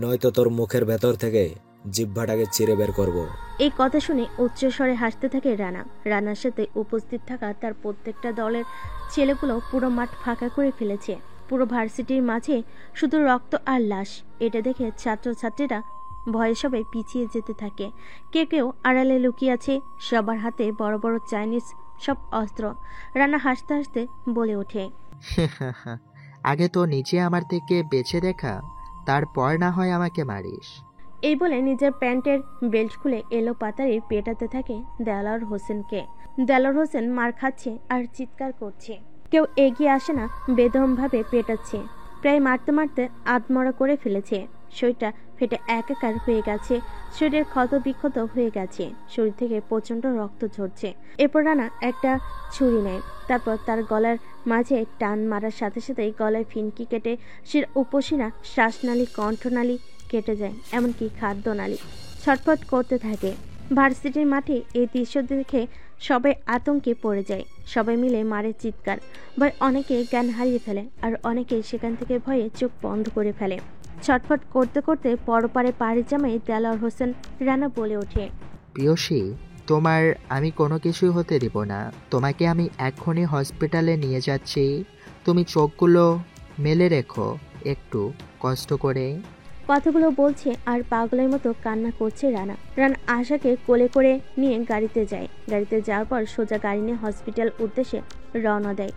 নয়তো তোর মুখের ভেতর থেকে জিহ্বাটাকে চিরে বের করব। এই কথা শুনে উচ্চস্বরে হাসতে থাকে রানা। রানার সাথে উপস্থিত থাকা তার প্রত্যেকটা দলের ছেলেগুলো পুরো মাঠ ফাঁকা করে ফেলেছে। পুরো ভার্সিটির মাঝে শুধু রক্ত আর লাশ। এটা দেখে ছাত্রছাত্রীরা ভয়ে সবাই পিছিয়ে যেতে থাকে। কেউ আড়ালে লুকিয়ে আছে। সবার হাতে বড় বড় চাইনিজ সব অস্ত্র। রানা হাসতে হাসতে বলে ওঠে, আগে তো নিচে আমার থেকে বেঁচে দেখা, তারপর না হয় আমাকে মারিস। এই বলে নিজের প্যান্টের বেল্ট খুলে এলো পাতারি পেটাতে থাকে দেলোয়ার হোসেনকে। দেলোয়ার হোসেন মার খাচ্ছে আর চিৎকার করছে। কেউ এগিয়ে আসে না, বেদমভাবে পেটাচ্ছে। প্রায় মারতে মারতে আধমরা করে ফেলেছে। শরীরটা ফেটে একাকার হয়ে গেছে, শরীরের ক্ষত বিক্ষত হয়ে গেছে, শরীর থেকে প্রচন্ড রক্ত ঝরছে। এরপর রানা একটা ছুরি নেয়, তারপর তার গলার মাঝে টান মারার সাথে সাথেই গলায় ফিনকি কেটে শিরা উপশিরা, শ্বাসনালী, কণ্ঠনালী কেটে যায়, এমনকি খাদ্যনালী ছটফট করতে থাকে। ভার্সিটির মাঠে এই দৃশ্য দেখে সবাই আতঙ্কে পড়ে যায়। সবাই মিলে মারে চিৎকার, ভয় অনেকে জ্ঞান হারিয়ে ফেলে, আর অনেকে সেখান থেকে ভয়ে চোখ বন্ধ করে ফেলে। ছটফট করতে করতে পরপারে পাড়ি জামাই দেলোয়ার হোসেন রানা বলে ওঠে, পিয়সী, তোমার আমি কোনো কিছুই হতে দিব না। তোমাকে আমি এক্ষুনি হসপিটালে নিয়ে যাচ্ছি। তুমি চোখগুলো মেলে রেখো একটু কষ্ট করে। কথাগুলো বলছে আর পাগলের মতো কান্না করছে রানা। রানা আশাকে কোলে করে নিয়ে গাড়িতে যায়। গাড়িতে যাওয়ার পর সোজা গাড়ি নিয়ে হসপিটাল উদ্দেশ্যে রওনা দেয়।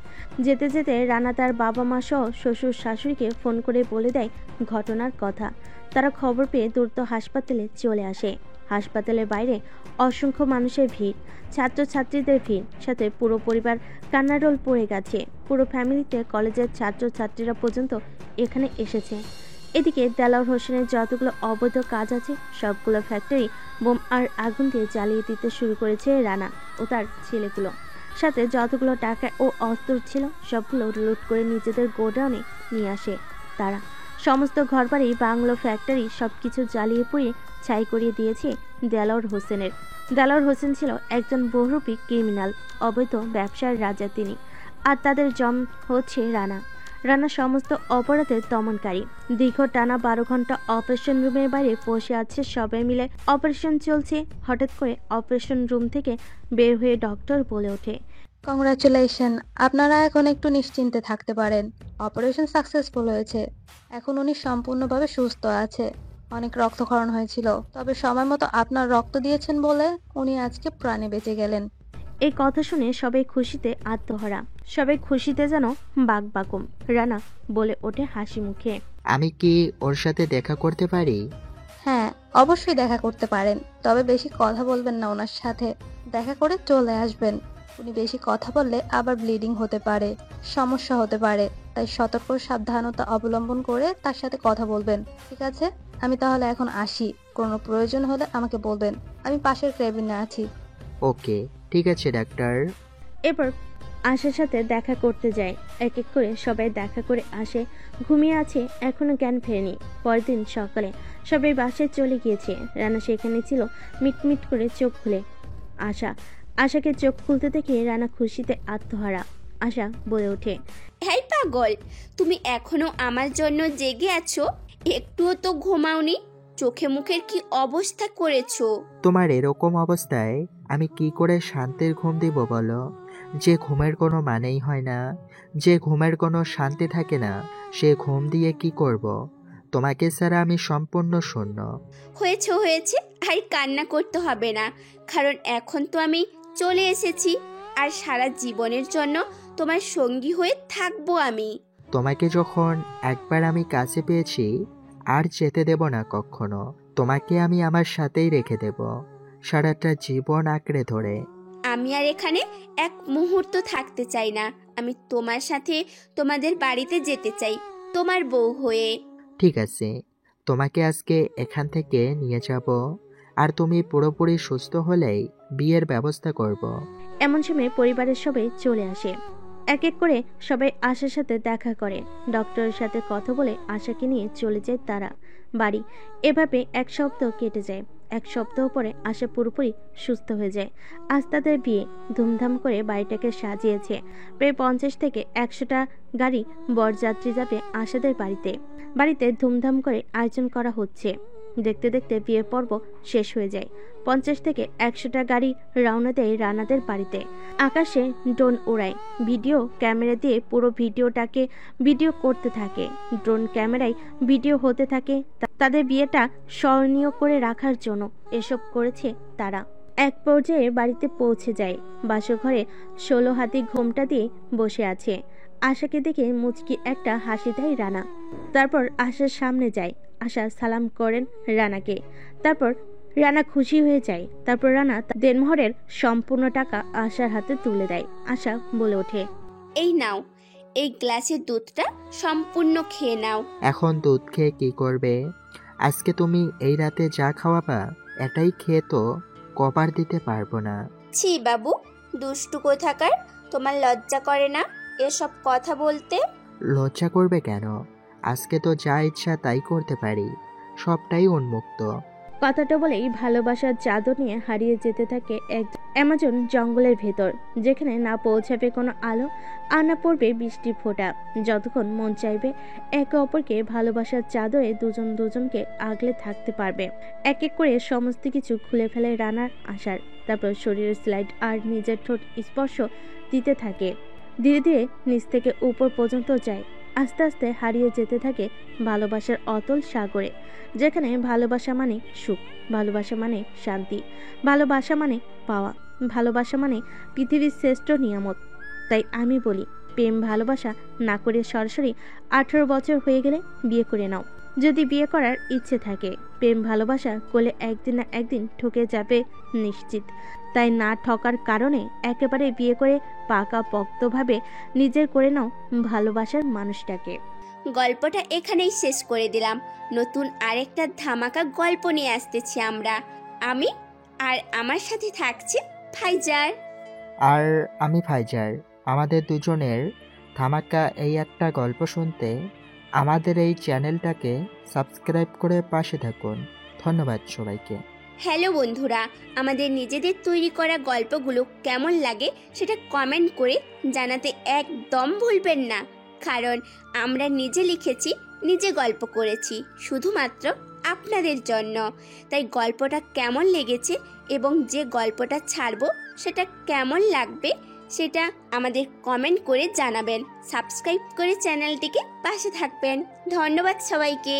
যেতে যেতে রানা তার বাবা মা সহ শ্বশুর শাশুড়িকে ফোন করে বলে দেয় ঘটনার কথা। তারা খবর পেয়ে দ্রুত হাসপাতালে চলে আসে। হাসপাতালের বাইরে অসংখ্য মানুষের ভিড়, ছাত্রছাত্রীদের ভিড়, সাথে পুরো পরিবার কান্নারোল পড়ে গেছে। পুরো ফ্যামিলিতে কলেজের ছাত্রছাত্রীরা পর্যন্ত এখানে এসেছে। এদিকে দেলোয়ার হোসেনের যতগুলো অবৈধ কাজ আছে সবগুলো ফ্যাক্টরি বোম আর আগুন দিয়ে জ্বালিয়ে দিতে শুরু করেছে রানা ও তার ছেলেগুলো। সাথে যতগুলো টাকা ও অস্ত্র ছিল সবগুলো লুট করে নিজেদের গোডাউনে নিয়ে আসে তারা। সমস্ত ঘরবাড়ি, বাংলো, ফ্যাক্টরি সবকিছু জ্বালিয়ে পুড়িয়ে ছাই করিয়ে দিয়েছে দেলোয়ার হোসেনের। দেলোয়ার হোসেন ছিল একজন বহুরূপী ক্রিমিনাল, অবৈধ ব্যবসার রাজা তিনি, আর তাদের জম হচ্ছে রানা। রানা সমস্ত অপরাধের দমনকারী। দীর্ঘ টানা 12 ঘন্টা অপারেশন রুমের বাইরে বসে আছে সবাই মিলে। অপারেশন চলছে। হঠাৎ করে অপারেশন রুম থেকে বের হয়ে ডক্টর বলে ওঠে, কংগ্রাচুলেশন, আপনারা এখন একটু নিশ্চিন্তে থাকতে পারেন। অপারেশন সাকসেসফুল হয়েছে। এখন উনি সম্পূর্ণভাবে সুস্থ আছে। অনেক রক্তক্ষরণ হয়েছিল, তবে সময় মতো আপনার রক্ত দিয়েছেন বলে উনি আজকে প্রাণে বেঁচে গেলেন। এই কথা শুনে সবাই খুশিতে আত্মহারা, সবাই খুশিতে যেন বাকবাকুম। রানা বলে ওঠে হাসি মুখে, আমি কি ওর সাথে দেখা করতে পারি? হ্যাঁ, অবশ্যই দেখা করতে পারেন, তবে বেশি কথা বলবেন না ওনার সাথে। দেখা করে চলে আসবেন। উনি বেশি কথা বললে আবার ব্লিডিং হতে পারে, সমস্যা হতে পারে। তাই সতর্ক সাবধানতা অবলম্বন করে তার সাথে কথা বলবেন, ঠিক আছে? আমি তাহলে এখন আসি। কোনো প্রয়োজন হলে আমাকে বলবেন, আমি পাশের কেবিনে আছি। ওকে, ঠিক আছে ডাক্তার। এরপর আশার সাথে দেখা করতে যায়। এক এক করে সবাই দেখা করে আসে। ঘুমিয়ে আছে, এখনো জ্ঞান ফেরেনি। পরের দিন সকালে সবাই বাসায় চলে গিয়েছে। রানা সেখানে ছিল। মিটমিট করে চোখ খুলে আশাকে চোখ খুলতে দেখে রানা খুশিতে আত্মহারা। আশা বলে ওঠে, হেই পাগল, তুমি এখনো আমার জন্য জেগে আছো? একটুও তো ঘুমাওনি। চোখে মুখের কি অবস্থা করেছো? তোমার এরকম অবস্থায় আমি কি করে শান্তির ঘুম দিব বলো? যে ঘুমের কোনো মানেই হয় না, যে ঘুমের কোনো শান্তি থাকে না, সে ঘুম দিয়ে কি করব? তোমাকে ছাড়া আমি সম্পূর্ণ শূন্য। হয়েছে, আর কান্না করতে হবে না, কারণ এখন তো আমি চলে এসেছি, আর সারা জীবনের জন্য তোমার সঙ্গী হয়ে থাকবো আমি। তোমাকে যখন একবার আমি কাছে পেয়েছি, আর যেতে দেব না কখনো। তোমাকে আমি আমার সাথেই রেখে দেব, সারাটা জীবন আঁকড়ে ধরে। আমি আর এখানে এক মুহূর্ত থাকতে চাই না। আমি তোমার সাথে তোমাদের বাড়িতে যেতে চাই, তোমার বউ হয়ে। ঠিক আছে, তোমাকে আজকে এখান থেকে নিয়ে যাব, আর তুমি পুরোপুরি সুস্থ হলেই বিয়ের ব্যবস্থা করব। এমন সময় পরিবারের সবাই চলে আসে। এক এক করে সবাই আশার সাথে দেখা করে। ডক্টরের সাথে কথা বলে আশাকে নিয়ে চলে যায় তারা বাড়ি। এভাবে 1 সপ্তাহ কেটে যায়। 1 সপ্তাহ পরে আশা পুরোপুরি সুস্থ হয়ে যায়। আজ তাদের বিয়ে। ধুমধাম করে বাড়িটাকে সাজিয়েছে। প্রায় 50 থেকে 100টা গাড়ি বরযাত্রী যাবে আশাদের বাড়িতে ধুমধাম করে আয়োজন করা হচ্ছে। দেখতে দেখতে বিয়ের পর্ব শেষ হয়ে যায়। 50 থেকে 100টা গাড়ি রওনা দেয় রানাদের বাড়িতে। আকাশে ড্রোন ওড়ায়। ভিডিও ক্যামেরা দিয়ে পুরো ভিডিওটাকে ভিডিও করতে থাকে। ড্রোন ক্যামেরায় ভিডিও হতে থাকে। তাদের বিয়েটা স্মরণীয় করে রাখার জন্য এসব করেছে তারা। এক পর্যায়ে বাড়িতে পৌঁছে যায়। বাসঘরে 16 হাতি ঘোমটা দিয়ে বসে আছে। আশাকে দেখে মুচকি একটা হাসি দেয় রানা। তারপর আশার সামনে যায়। আশা সালাম করেন রানাকে। তারপর রানা খুশি হয়ে যায়। তারপর রানা দেনমোহরের সম্পূর্ণ টাকা আশার হাতে তুলে দেয়। আশা বলে ওঠে, এই নাও, এই গ্লাসের দুধটা সম্পূর্ণ খেয়ে নাও। এখন দুধ খেয়ে কি করবে? আজকে তুমি এই রাতে যা খাওয়াবা এটাই খেয়ে তো কপার দিতে পারবো না। ছি বাবু, দুষ্টু কোথাকার, তোমার লজ্জা করে না এসব কথা বলতে? লজ্জা করবে কেন? আজকে তো যা ইচ্ছা তাই করতে পারি, সবটাই উন্মুক্ত। কথাটা বলেই ভালোবাসার চাদর নিয়ে হারিয়ে যেতে থাকে এক অ্যামাজন জঙ্গলের ভেতর, যেখানে না পৌঁছাবে কোনো আলো আর না পড়বে বৃষ্টির ফোঁটা। যতক্ষণ মন চাইবে একে অপরকে ভালোবাসার চাদরে দুজন দুজনকে আগলে থাকতে পারবে। এক এক করে সমস্ত কিছু খুলে ফেলে রানার আশার। তারপর শরীরের স্লাইড আর নিজের ঠোঁট স্পর্শ দিতে থাকে। ধীরে ধীরে নিচ থেকে উপর পর্যন্ত যায়, আস্তে আস্তে হারিয়ে যেতে থাকে ভালোবাসার অতল সাগরে, যেখানে ভালোবাসা মানে সুখ, ভালোবাসা মানে শান্তি, ভালোবাসা মানে পাওয়া, ভালোবাসা মানে পৃথিবীর শ্রেষ্ঠ নিয়ামত। তাই আমি বলি, প্রেম ভালোবাসা না করে সরাসরি 18 বছর হয়ে গেলে বিয়ে করে নাও, যদি বিয়ে করার ইচ্ছে থাকে। প্রেম ভালোবাসা করলে একদিন না একদিন ঠকে যাবে নিশ্চিত। তাই না ঠকার কারণে একেবারে বিয়ে করে পাকা পোক্তভাবে নিজের করে নাও ভালোবাসার মানুষটাকে। গল্পটা এখানেই শেষ করে দিলাম। নতুন আরেকটা ধামাকা গল্প নিয়ে আসতেছি আমরা। আমি আর আমার সাথে থাকছে ফাইজার। আর আমি ফাইজার। আমাদের দুজনের ধামাকা এই একটা গল্প শুনতে আমাদের এই চ্যানেলটাকে সাবস্ক্রাইব করে পাশে থাকুন। ধন্যবাদ সবাইকে। হ্যালো বন্ধুরা, আমাদের নিজেদের তৈরি করা গল্পগুলো কেমন লাগে সেটা কমেন্ট করে জানাতে একদম ভুলবেন না। কারণ আমরা নিজে লিখেছি, নিজে গল্প করেছি, শুধুমাত্র আপনাদের জন্য। তাই গল্পটা কেমন লেগেছে এবং যে গল্পটা ছাড়বো সেটা কেমন লাগবে সেটা আমাদের কমেন্ট করে জানাবেন। সাবস্ক্রাইব করে চ্যানেলটিকে পাশে থাকবেন। ধন্যবাদ সবাইকে।